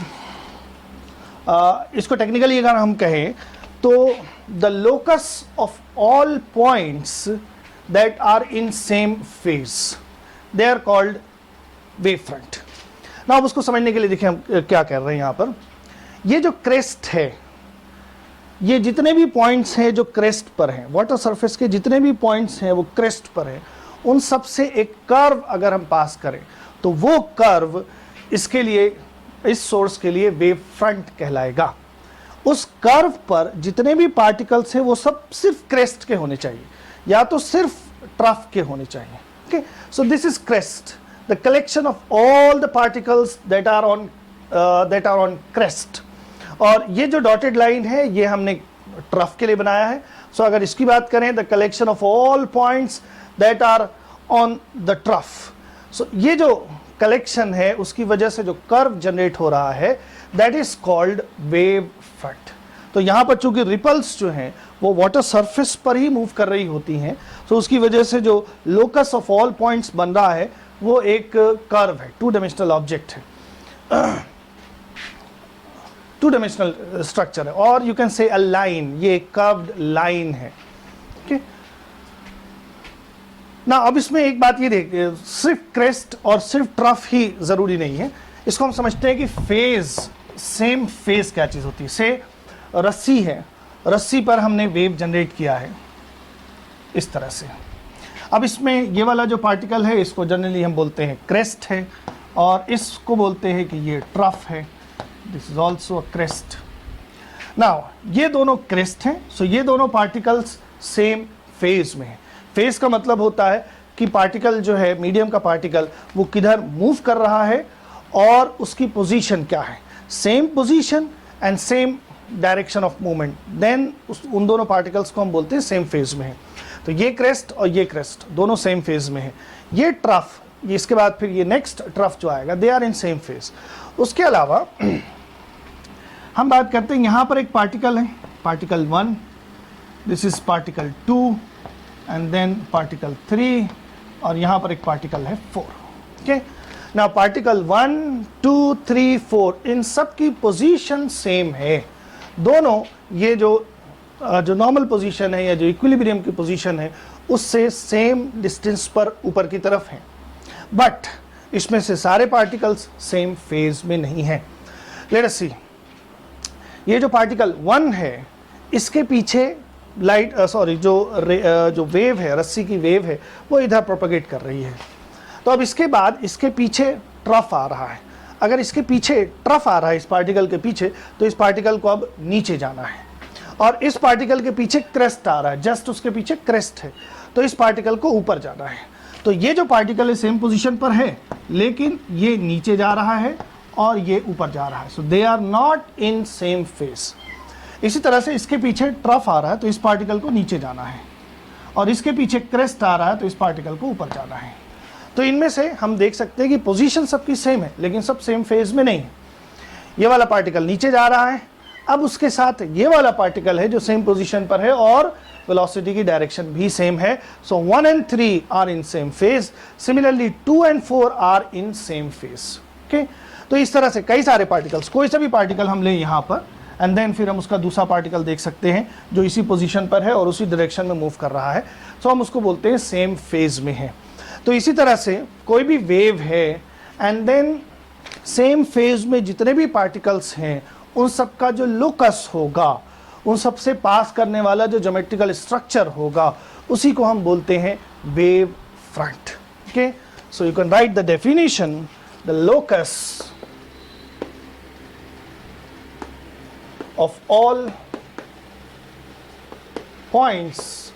इसको टेक्निकली अगर हम कहें तो the locus of all points that are in same phase, they are called wave front. ना अब उसको समझने के लिए देखिए हम क्या कर रहे हैं यहाँ पर। ये जो क्रेस्ट है, ये जितने भी पॉइंट्स हैं जो क्रेस्ट पर हैं, वाटर सरफेस के जितने भी पॉइंट्स हैं वो क्रेस्ट पर हैं, उन सब से एक कर्व अगर हम पास करें तो वो कर्व इसके लिए, इस सोर्स के लिए वेव फ्रंट कहलाएगा। उस कर्व पर जितने भी पार्टिकल्स हैं वो सब सिर्फ क्रेस्ट के होने चाहिए, या तो सिर्फ ट्रफ के होने चाहिए। Okay, so this is crest, the collection of all the particles that are on crest. और ये जो डॉटेड लाइन है ये हमने ट्रफ के लिए बनाया है। सो अगर इसकी बात करें, the collection of all points that are on the trough, so ये जो कलेक्शन है उसकी वजह से जो कर्व जनरेट हो रहा है that is called wave front. तो यहाँ पर चूंकि रिपल्स जो हैं वो वाटर सरफेस पर ही मूव कर रही होती हैं, तो उसकी वजह से जो लोकस ऑफ ऑल पॉइंट्स बन रहा है वो एक कर्व है, टू डायमेंशनल ऑब्जेक्ट है, टू डायमेंशनल स्ट्रक्चर है, और you can say a line, ये कर्व्ड लाइन है। ओके ना, अब इसमें एक बात ये देखिए, सिर्फ क्रेस्ट और सिर्फ ट्रफ ही जरूरी नहीं है, इसको हम समझते हैं कि फेज, सेम फेज क्या चीज होती है। से रस्सी है, रस्सी पर हमने वेव जनरेट किया है इस तरह से। अब इसमें ये वाला जो पार्टिकल है इसको जनरली हम बोलते हैं क्रेस्ट है, और इसको बोलते हैं कि ये ट्रफ है, this is also a crest. Now ये दोनों क्रेस्ट हैं, सो ये दोनों पार्टिकल्स सेम फेज में हैं। फेज का मतलब होता है कि पार्टिकल जो है, मीडियम का पार्टिकल, वो किधर मूव कर रहा है और उसकी पोजीशन क्या है, same position and same direction of movement, then उन दोनों पार्टिकल्स को हम बोलते हैं सेम फेज में है। तो ये क्रेस्ट और ये क्रेस्ट दोनों सेम फेज में है। ये ट्रफ, ये इसके बाद फिर ये नेक्स्ट ट्रफ जो आएगा, they are in same phase. उसके अलावा हम बात करते हैं, यहाँ पर एक पार्टिकल है, particle 1, this is particle 2 and then particle 3, और यहाँ पर एक पार्टिकल है 4। ओके, नाउ पार्टिकल 1, 2, 3, 4 इन सब की पोजीशन सेम है। दोनों ये जो नॉर्मल पोजीशन है या जो इक्विलिब्रियम की पोजीशन है उससे सेम डिस्टेंस पर ऊपर की तरफ है, बट इसमें से सारे पार्टिकल्स सेम फेज में नहीं है। लेट अस सी, ये जो पार्टिकल 1 है इसके पीछे लाइट जो वेव है, रस्सी की वेव है, वो इधर प्रोपगेट कर रही है। तो अब इसके बाद इसके पीछे ट्रफ आ रहा है। अगर इसके पीछे ट्रफ आ रहा है, इस पार्टिकल के पीछे, तो इस पार्टिकल को अब नीचे जाना है, और इस पार्टिकल के पीछे क्रेस्ट आ रहा है, जस्ट उसके पीछे क्रेस्ट है, तो इस पार्टिकल को ऊपर जाना है। तो ये जो पार्टिकल है सेम पोजीशन पर है, लेकिन ये नीचे जा रहा है और ये ऊपर जा रहा है, so they are not in same phase. इसी तरह से इसके पीछे ट्रफ आ रहा है तो इस पार्टिकल को नीचे जाना है, और इसके पीछे क्रेस्ट आ रहा है तो इस पार्टिकल को ऊपर जाना है। तो इनमें से हम देख सकते हैं कि पोजीशन सबकी सेम है, लेकिन सब सेम फेज में नहीं है। ये वाला पार्टिकल नीचे जा रहा है, अब उसके साथ ये वाला पार्टिकल है जो सेम पोजीशन पर है और वेलोसिटी की डायरेक्शन भी सेम है। So 1 and 3 are in same phase, similarly 2 and 4 are in same phase. Okay, तो इस तरह से कई सारे पार्टिकल्स, कोई सा भी पार्टिकल हम लें यहाँ पर, एंड देन फिर हम उसका दूसरा पार्टिकल देख सकते हैं जो इसी पोजीशन पर है और उसी डायरेक्शन में मूव कर रहा है, सो हम उसको बोलते हैं सेम फेज में है। तो इसी तरह से कोई भी वेव है एंड देन सेम फेज में जितने भी पार्टिकल्स हैं उन सब का जो लोकस होगा, उन सब से पास करने वाला जो ज्योमेट्रिकल स्ट्रक्चर होगा, उसी को हम बोलते हैं wave front. Okay, so you can write the definition, the locus of all points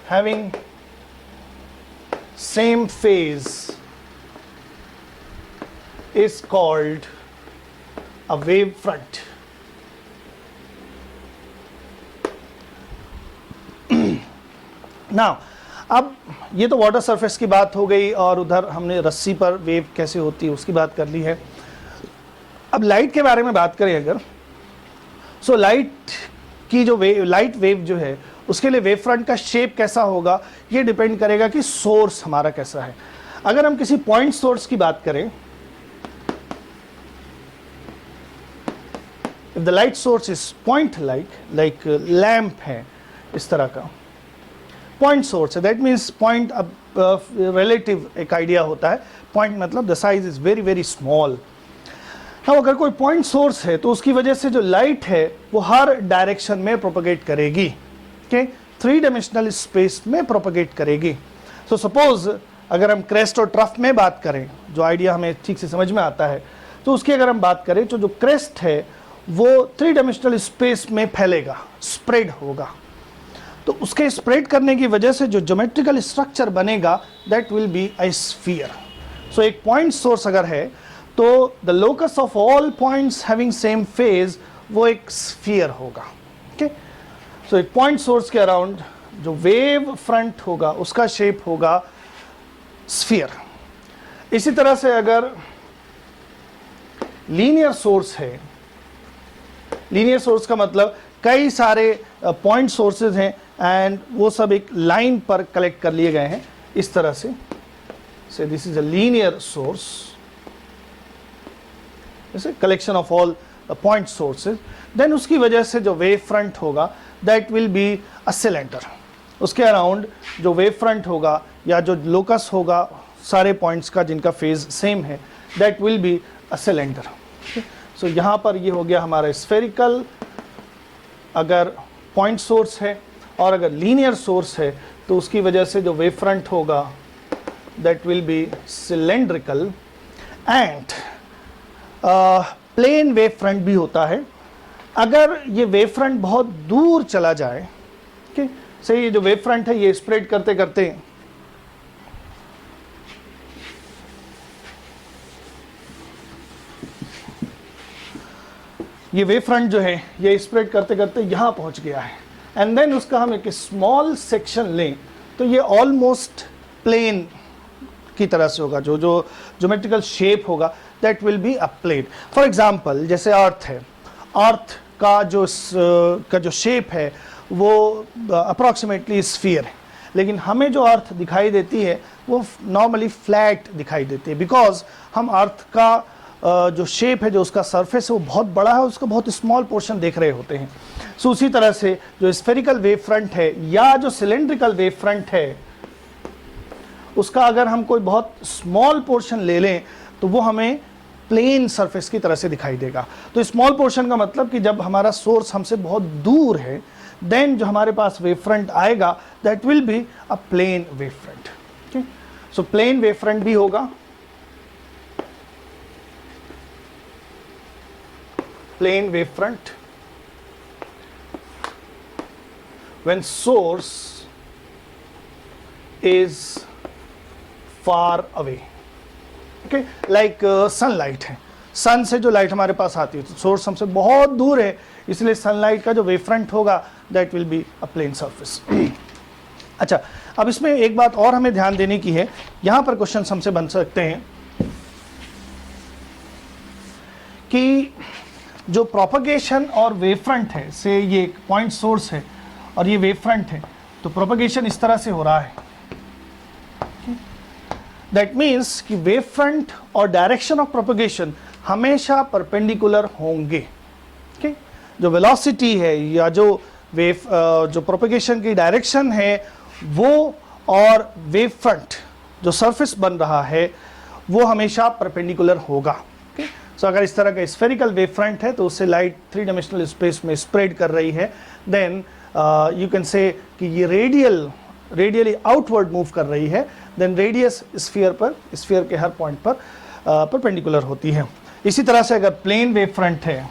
having same phase is called a wave front. Now, अब ये तो वाटर सरफेस की बात हो गई और उधर हमने रस्सी पर वेव कैसे होती है उसकी बात कर ली है। अब लाइट के बारे में बात करें अगर, सो लाइट की जो लाइट वेव जो है उसके लिए वेव फ्रंट का शेप कैसा होगा ये डिपेंड करेगा कि सोर्स हमारा कैसा है। अगर हम किसी पॉइंट सोर्स की बात करें, if the light source is point like lamp है इस तरह का पॉइंट सोर्स है, दैट मीन्स पॉइंट रिलेटिव एक आइडिया होता है। पॉइंट मतलब the size is very very small. अब अगर कोई पॉइंट सोर्स है तो उसकी वजह से जो लाइट है वो हर डायरेक्शन में प्रोपगेट करेगी, ओके, 3 डायमेंशनल स्पेस में प्रोपगेट करेगी। सो सपोज अगर हम क्रेस्ट और ट्रफ में बात करें, जो आइडिया हमें ठीक से समझ में आता है, तो उसकी अगर हम बात करें तो जो क्रेस्ट है वो 3 डायमेंशनल स्पेस में फैलेगा, स्प्रेड होगा। तो उसके स्प्रेड करने की वजह से जो ज्योमेट्रिकल स्ट्रक्चर बनेगा that will be a sphere. So एक पॉइंट सोर्स अगर है तो the locus of all points having same phase वो एक स्फीयर होगा, ओके। सो एक पॉइंट सोर्स के अराउंड जो वेव फ्रंट होगा उसका शेप होगा स्फीयर। इसी तरह से अगर लीनियर सोर्स है, लीनियर सोर्स का मतलब कई सारे पॉइंट सोर्सेज हैं एंड वो सब एक लाइन पर कलेक्ट कर लिए गए हैं इस तरह से this is a linear source, जैसे collection of all point sources. Then उसकी वजह से जो वेव फ्रंट होगा that will be a cylinder. उसके अराउंड जो वेव फ्रंट होगा या जो लोकस होगा सारे पॉइंट्स का जिनका फेज सेम है that will be a cylinder. So यहाँ पर ये हो गया हमारा स्फेरिकल अगर पॉइंट सोर्स है, और अगर लीनियर सोर्स है तो उसकी वजह से जो वेव फ्रंट होगा that will be cylindrical. And plane wave front भी होता है। अगर ये वेव फ्रंट बहुत दूर चला जाए, ओके, से ये जो वेव फ्रंट है ये स्प्रेड करते करते ये वेव फ्रंट जो है ये स्प्रेड करते करते यहाँ पहुँच गया है, एंड देन उसका हम एक स्मॉल सेक्शन लें तो ये ऑलमोस्ट प्लेन की तरह से होगा, जो जो ज्योमेट्रिकल शेप होगा that will be a plane. For example जैसे अर्थ है, अर्थ का जो शेप है वो अप्रॉक्सीमेटली स्फीयर है, लेकिन हमें जो अर्थ दिखाई देती है वो नॉर्मली फ्लैट दिखाई देती है, बिकॉज हम अर्थ का जो शेप है, जो उसका सरफेस है वो बहुत बड़ा है, उसका बहुत स्मॉल पोर्शन देख रहे होते हैं। सो उसी तरह से जो स्फेरिकल वेव फ्रंट है या जो सिलेंड्रिकल वेव फ्रंट है उसका अगर हम कोई बहुत स्मॉल पोर्शन ले लें तो वो हमें प्लेन सरफेस की तरह से दिखाई देगा। तो स्मॉल पोर्शन का मतलब कि जब हमारा सोर्स हमसे बहुत दूर है देन जो हमारे पास वेव फ्रंट आएगा that will be a plane wave front, okay. So plane wave front भी होगा, plane wave front when source is far away, okay, like sunlight है, सन से जो लाइट हमारे पास आती है तो सोर्स हमसे बहुत दूर है, इसलिए सनलाइट का जो वेव फ्रंट होगा that will be a plane surface. अच्छा, अब इसमें एक बात और हमें ध्यान देने की है, यहाँ पर क्वेश्चन हमसे बन सकते हैं कि जो प्रोपगेशन और वेव फ्रंट है, से ये एक पॉइंट सोर्स है और ये वेव फ्रंट है, तो प्रोपगेशन इस तरह से हो रहा है, दैट मीन्स कि वेव फ्रंट और डायरेक्शन ऑफ प्रोपगेशन हमेशा परपेंडिकुलर होंगे, ओके। जो वेलोसिटी है या जो वेव जो प्रोपगेशन की डायरेक्शन है वो और वेव फ्रंट जो सरफेस बन रहा है वो हमेशा परपेंडिकुलर होगा, ओके। सो अगर इस तरह का स्फेरिकल वेव फ्रंट है तो उससे लाइट 3 डायमेंशनल स्पेस में स्प्रेड कर रही है, देन यू कैन से कि ये रेडियली आउटवर्ड मूव कर रही है, देन रेडियस स्फीयर के हर पॉइंट पर परपेंडिकुलर होती है। इसी तरह से अगर प्लेन वेव फ्रंट है,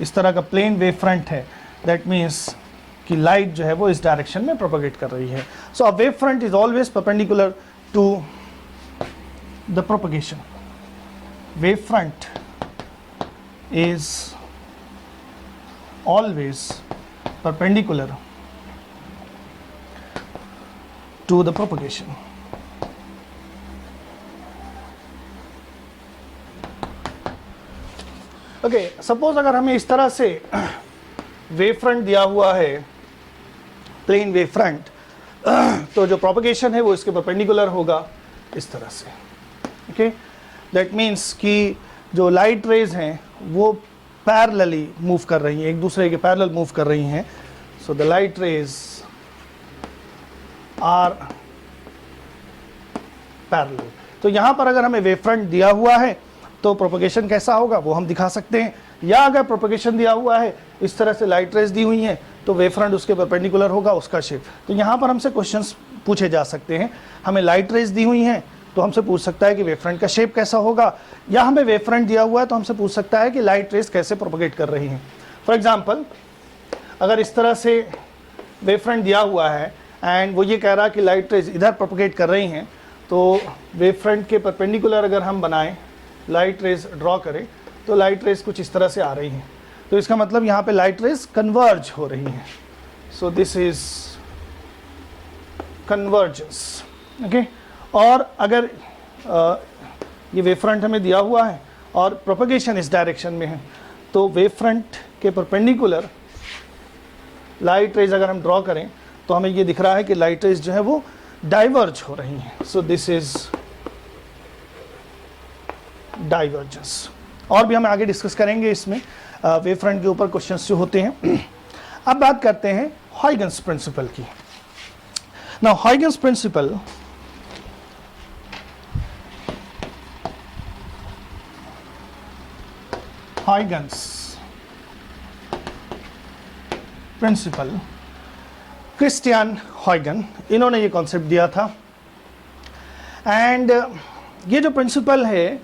इस तरह का प्लेन वेव फ्रंट है, दैट मीन्स कि लाइट जो है वो इस डायरेक्शन में प्रोपगेट कर रही है। So a wave front is always perpendicular to the propagation. wave front is always perpendicular to the propagation. Okay, suppose अगर हमें इस तरह से वेव फ्रंट दिया हुआ है, प्लेन वेव फ्रंट, तो जो प्रोपगेशन है वो इसके परपेंडिकुलर होगा इस तरह से. ओके, दैट मीन्स कि जो लाइट रेज हैं वो पैरेलली मूव कर रही हैं, एक दूसरे के पैरेलल मूव कर रही हैं. So the light rays are parallel. तो यहाँ पर अगर हमें वेव फ्रंट दिया हुआ है तो प्रोपगेशन कैसा होगा वो हम दिखा सकते हैं. या अगर प्रोपगेशन दिया हुआ है, इस तरह से लाइट रेज दी हुई हैं, तो वेव फ्रंट उसके परपेंडिकुलर होगा, उसका शेप. तो यहाँ पर हमसे क्वेश्चंस पूछे जा सकते हैं. हमें लाइट रेज दी हुई हैं तो हमसे पूछ सकता है कि वेव फ्रंट का शेप कैसा होगा, या हमें वेव फ्रंट दिया हुआ है तो हमसे पूछ सकता है कि लाइट रेज कैसे प्रोपगेट कर रही हैं. फॉर एग्जाम्पल, अगर इस तरह से वेव फ्रंट दिया हुआ है एंड वो ये कह रहा है कि लाइट रेज इधर प्रोपगेट कर रही हैं, तो वेव फ्रंट के परपेंडिकुलर अगर हम बनाएं, लाइट रेज ड्रॉ करें, तो लाइट रेज कुछ इस तरह से आ रही हैं. तो इसका मतलब यहाँ पे लाइट रेज कन्वर्ज हो रही हैं. सो दिस इज कन्वर्जेंस. ओके, और अगर ये वेव फ्रंट हमें दिया हुआ है और प्रोपगेशन इस डायरेक्शन में है, तो वेव फ्रंट के परपेंडिकुलर लाइट रेज अगर हम ड्रॉ करें तो हमें ये दिख रहा है कि लाइट रेज जो है वो डाइवर्ज हो रही हैं. सो दिस इज डाइवर्जेंस. और भी हम आगे डिस्कस करेंगे इसमें वेव फ्रंट के ऊपर क्वेश्चंस जो होते हैं. अब बात करते हैं हॉयगन्स प्रिंसिपल की. नाउ हॉयगन्स प्रिंसिपल क्रिस्टियन हॉयगन, इन्होंने ये कॉन्सेप्ट दिया था. एंड ये जो प्रिंसिपल है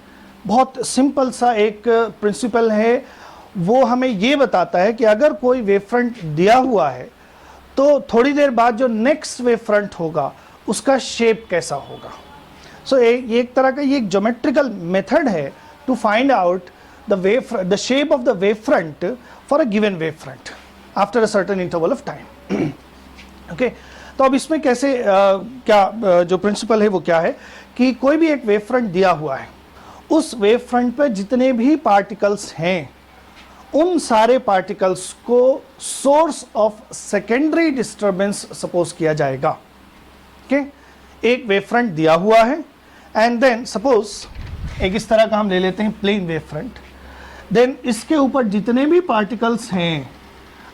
बहुत सिंपल सा एक प्रिंसिपल है. वो हमें ये बताता है कि अगर कोई वेव फ्रंट दिया हुआ है तो थोड़ी देर बाद जो नेक्स्ट वेव फ्रंट होगा उसका शेप कैसा होगा. सो ये एक तरह का ये एक ज्योमेट्रिकल मेथड है to find out the shape of the wave front for a given wave front after a certain interval of time. Okay, तो अब इसमें कैसे क्या जो प्रिंसिपल है वो क्या है कि कोई भी एक वेव फ्रंट दिया हुआ है, उस वेव फ्रंट पे जितने भी पार्टिकल्स हैं उन सारे पार्टिकल्स को source of secondary disturbance suppose किया जाएगा. ओके, एक वेव फ्रंट दिया हुआ है एंड देन सपोज एक इस तरह का हम ले लेते हैं प्लेन वेव फ्रंट. देन इसके ऊपर जितने भी पार्टिकल्स हैं,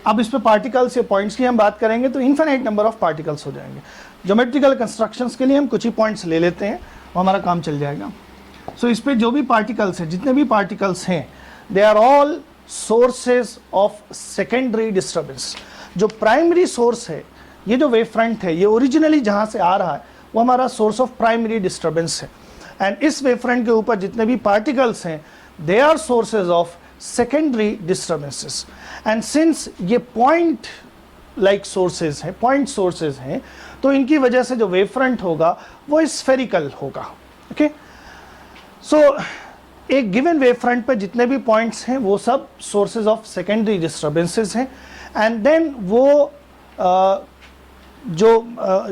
अब इस पे पार्टिकल्स या पॉइंट्स की हम बात करेंगे तो इन्फिनिट नंबर ऑफ पार्टिकल्स हो जाएंगे. ज्योमेट्रिकल कंस्ट्रक्शंस के लिए हम कुछ ही पॉइंट्स ले लेते हैं और हमारा काम चल जाएगा. सो इस पे जो भी पार्टिकल्स हैं, जितने भी पार्टिकल्स हैं, they are all sources of secondary disturbance. जो प्राइमरी सोर्स है, ये जो वेव फ्रंट है, ये ओरिजिनली जहाँ से आ रहा है वो हमारा सोर्स ऑफ प्राइमरी डिस्टर्बेंस है. एंड इस वेव फ्रंट के ऊपर जितने भी पार्टिकल्स हैं, they are sources of secondary disturbances. And since ये पॉइंट लाइक सोर्सेज हैं, पॉइंट सोर्सेज हैं, तो इनकी वजह से जो वेव फ्रंट होगा वो स्फेरिकल होगा. ओके, सो एक गिवन वेव फ्रंट पर जितने भी पॉइंट्स हैं वो सब सोर्सेज ऑफ सेकेंडरी डिस्टर्बेंसेस हैं. एंड देन वो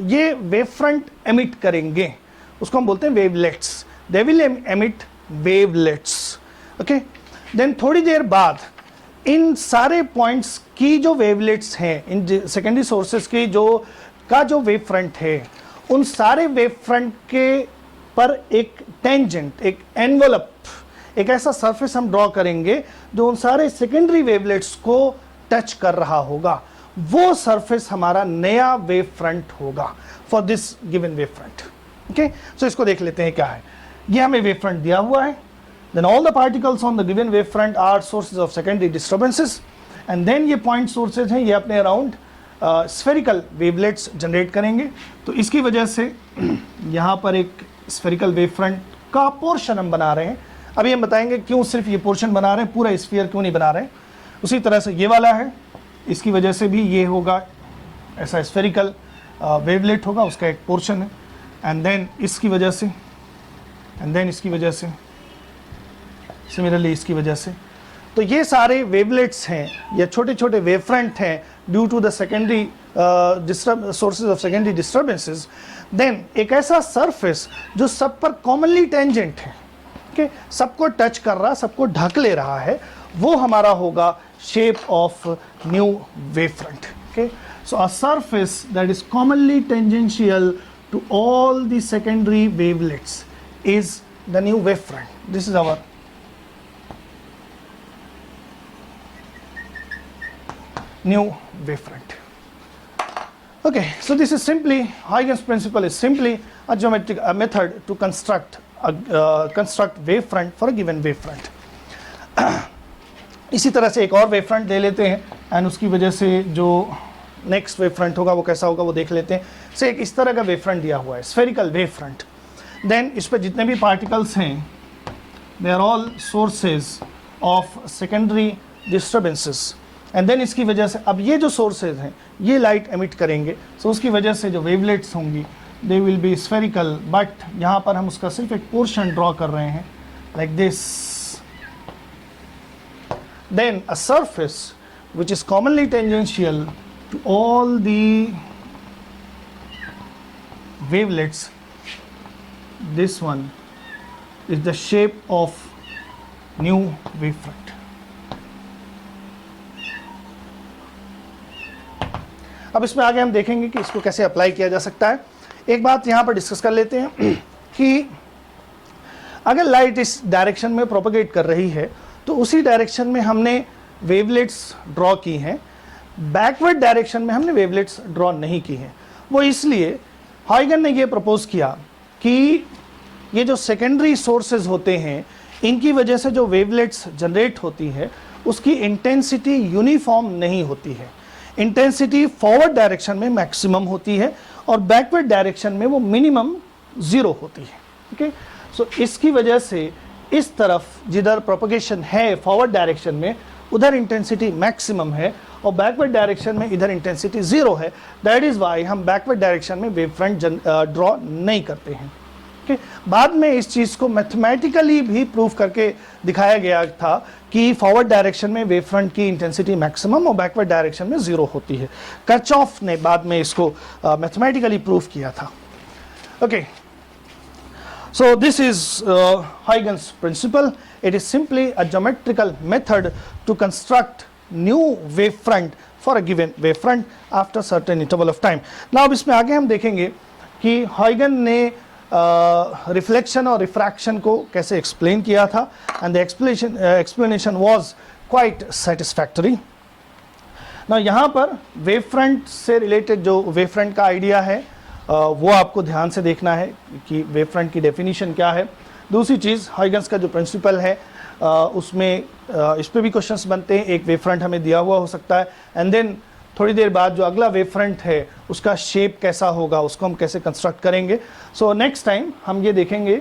ये वेव फ्रंट एमिट करेंगे उसको हम बोलते हैं wavelets. They will emit wavelets. Okay, then थोड़ी देर बाद इन सारे पॉइंट्स की जो वेवलेट्स हैं, इन सेकेंडरी सोर्सेज की जो वेव फ्रंट है, उन सारे वेव फ्रंट के पर एक टेंजेंट, एक एनवलप, एक ऐसा सरफेस हम ड्रॉ करेंगे जो उन सारे सेकेंडरी वेवलेट्स को टच कर रहा होगा. वो सरफेस हमारा नया वेव फ्रंट होगा for this given wave front. Okay, so इसको देख लेते हैं क्या है. ये हमें वेव फ्रंट दिया हुआ है. Then all the particles on the given wave front are sources of secondary disturbances. And then ये पॉइंट सोर्सेज हैं, ये अपने अराउंड स्फेरिकल वेवलेट्स जनरेट करेंगे. तो इसकी वजह से यहाँ पर एक स्फेरिकल वेव फ्रंट का पोर्शन हम बना रहे हैं. अभी हम बताएंगे क्यों सिर्फ ये पोर्शन बना रहे हैं, पूरा स्फीयर क्यों नहीं बना रहे हैं. उसी तरह से ये वाला है, इसकी वजह से भी ये होगा, ऐसा स्फेरिकल वेवलेट होगा, उसका एक पोर्शन है. एंड देन इसकी वजह से, एंड देन इसकी वजह से, सिमिलरली इसकी वजह से। तो ये सारे वेवलेट्स हैं या छोटे छोटे वेव फ्रंट हैं due to the secondary sources of secondary disturbances. Then एक ऐसा सरफेस जो सब पर कॉमनली टेंजेंट है, ओके, सबको टच कर रहा, सबको ढक ले रहा है, वो हमारा होगा shape of new wave front. Okay, so a surface that is commonly tangential to all the secondary wavelets is the new wavefront. This is our new wavefront. Okay, so this is simply Huygens principle is simply a geometric method to construct wavefront for a given wavefront. इसी तरह से एक और wavefront ले लेते हैं and उसकी वजह से जो नेक्स्ट wavefront होगा वो कैसा होगा वो देख लेते हैं। से एक इस तरह का wavefront दिया हुआ है, spherical wavefront. देन इस पर जितने भी पार्टिकल्स हैं they are all sources of secondary disturbances and then इसकी वजह से अब ये जो सोर्सेज हैं ये लाइट एमिट करेंगे, सो उसकी वजह से जो वेवलेट्स होंगी they will be spherical, but यहाँ पर हम उसका सिर्फ एक पोर्शन ड्रॉ कर रहे हैं like this. Then a surface which is commonly tangential to all the wavelets, this one is the shape of new wavefront. अब इसमें आगे हम देखेंगे कि इसको कैसे अप्लाई किया जा सकता है। एक बात यहाँ पर डिस्कस कर लेते हैं कि अगर लाइट इस डायरेक्शन में प्रोपगेट कर रही है तो उसी डायरेक्शन में हमने वेवलेट्स ड्रॉ की हैं, बैकवर्ड डायरेक्शन में हमने वेवलेट्स ड्रॉ नहीं की हैं। वो इसलिए हॉयगन ने ये प्रपोज किया कि ये जो सेकेंडरी सोर्सेज होते हैं इनकी वजह से जो वेवलेट्स जनरेट होती है उसकी इंटेंसिटी यूनिफॉर्म नहीं होती है। इंटेंसिटी फॉरवर्ड डायरेक्शन में मैक्सिमम होती है और बैकवर्ड डायरेक्शन में वो मिनिमम ज़ीरो होती है। ओके, सो इसकी वजह से इस तरफ जिधर प्रोपगेशन है फॉरवर्ड डायरेक्शन में उधर इंटेंसिटी मैक्सिमम है और बैकवर्ड डायरेक्शन में इधर इंटेंसिटी ज़ीरो है। दैट इज़ वाई हम बैकवर्ड डायरेक्शन में वेव फ्रंट ड्रॉ नहीं करते हैं। ओके, बाद में इस चीज़ को मैथमेटिकली भी प्रूव करके दिखाया गया था कि फॉरवर्ड डायरेक्शन में वेव फ्रंट की इंटेंसिटी मैक्सिमम और बैकवर्ड डायरेक्शन में ज़ीरो होती है। कर्चॉफ ने बाद में इसको मैथमेटिकली प्रूव किया था। Okay, so this is Huygens principle. It is simply a geometrical method to construct new wavefront for a given wavefront after certain interval of time. Now अब इसमें आगे हम देखेंगे कि Huygens ने रिफ्लेक्शन और रिफ्रैक्शन को कैसे एक्सप्लेन किया था and the explanation was quite satisfactory. Now यहाँ पर वेवफ्रंट से रिलेटेड जो वेवफ्रंट का आइडिया है वो आपको ध्यान से देखना है कि वेवफ्रंट की डेफिनेशन क्या है। दूसरी चीज़ हॉयगन्स का जो प्रिंसिपल है उसमें इस पे भी क्वेश्चंस बनते हैं। एक वेवफ्रंट हमें दिया हुआ हो सकता है एंड देन थोड़ी देर बाद जो अगला वेवफ्रंट है उसका शेप कैसा होगा, उसको हम कैसे कंस्ट्रक्ट करेंगे। सो नेक्स्ट टाइम हम ये देखेंगे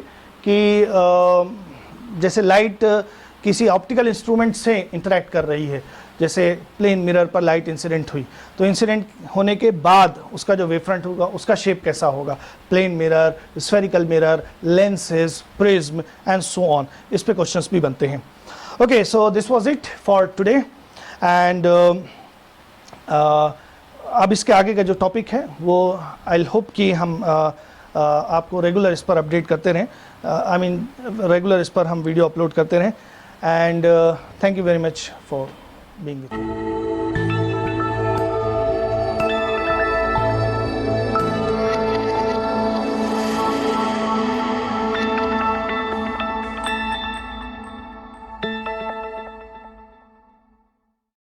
कि जैसे लाइट किसी ऑप्टिकल इंस्ट्रूमेंट से इंटरेक्ट कर रही है, जैसे प्लेन मिरर पर लाइट इंसिडेंट हुई तो इंसिडेंट होने के बाद उसका जो वेवफ्रंट होगा उसका शेप कैसा होगा, plane mirror, spherical mirror, lenses, prism and so on. इस पे क्वेश्चंस भी बनते हैं। Okay, so this was it for today and अब इसके आगे का जो टॉपिक है वो आई होप कि हम आपको रेगुलर इस पर अपडेट करते रहें, आई मीन रेगुलर इस पर हम वीडियो अपलोड करते रहें and thank you very much for being with you.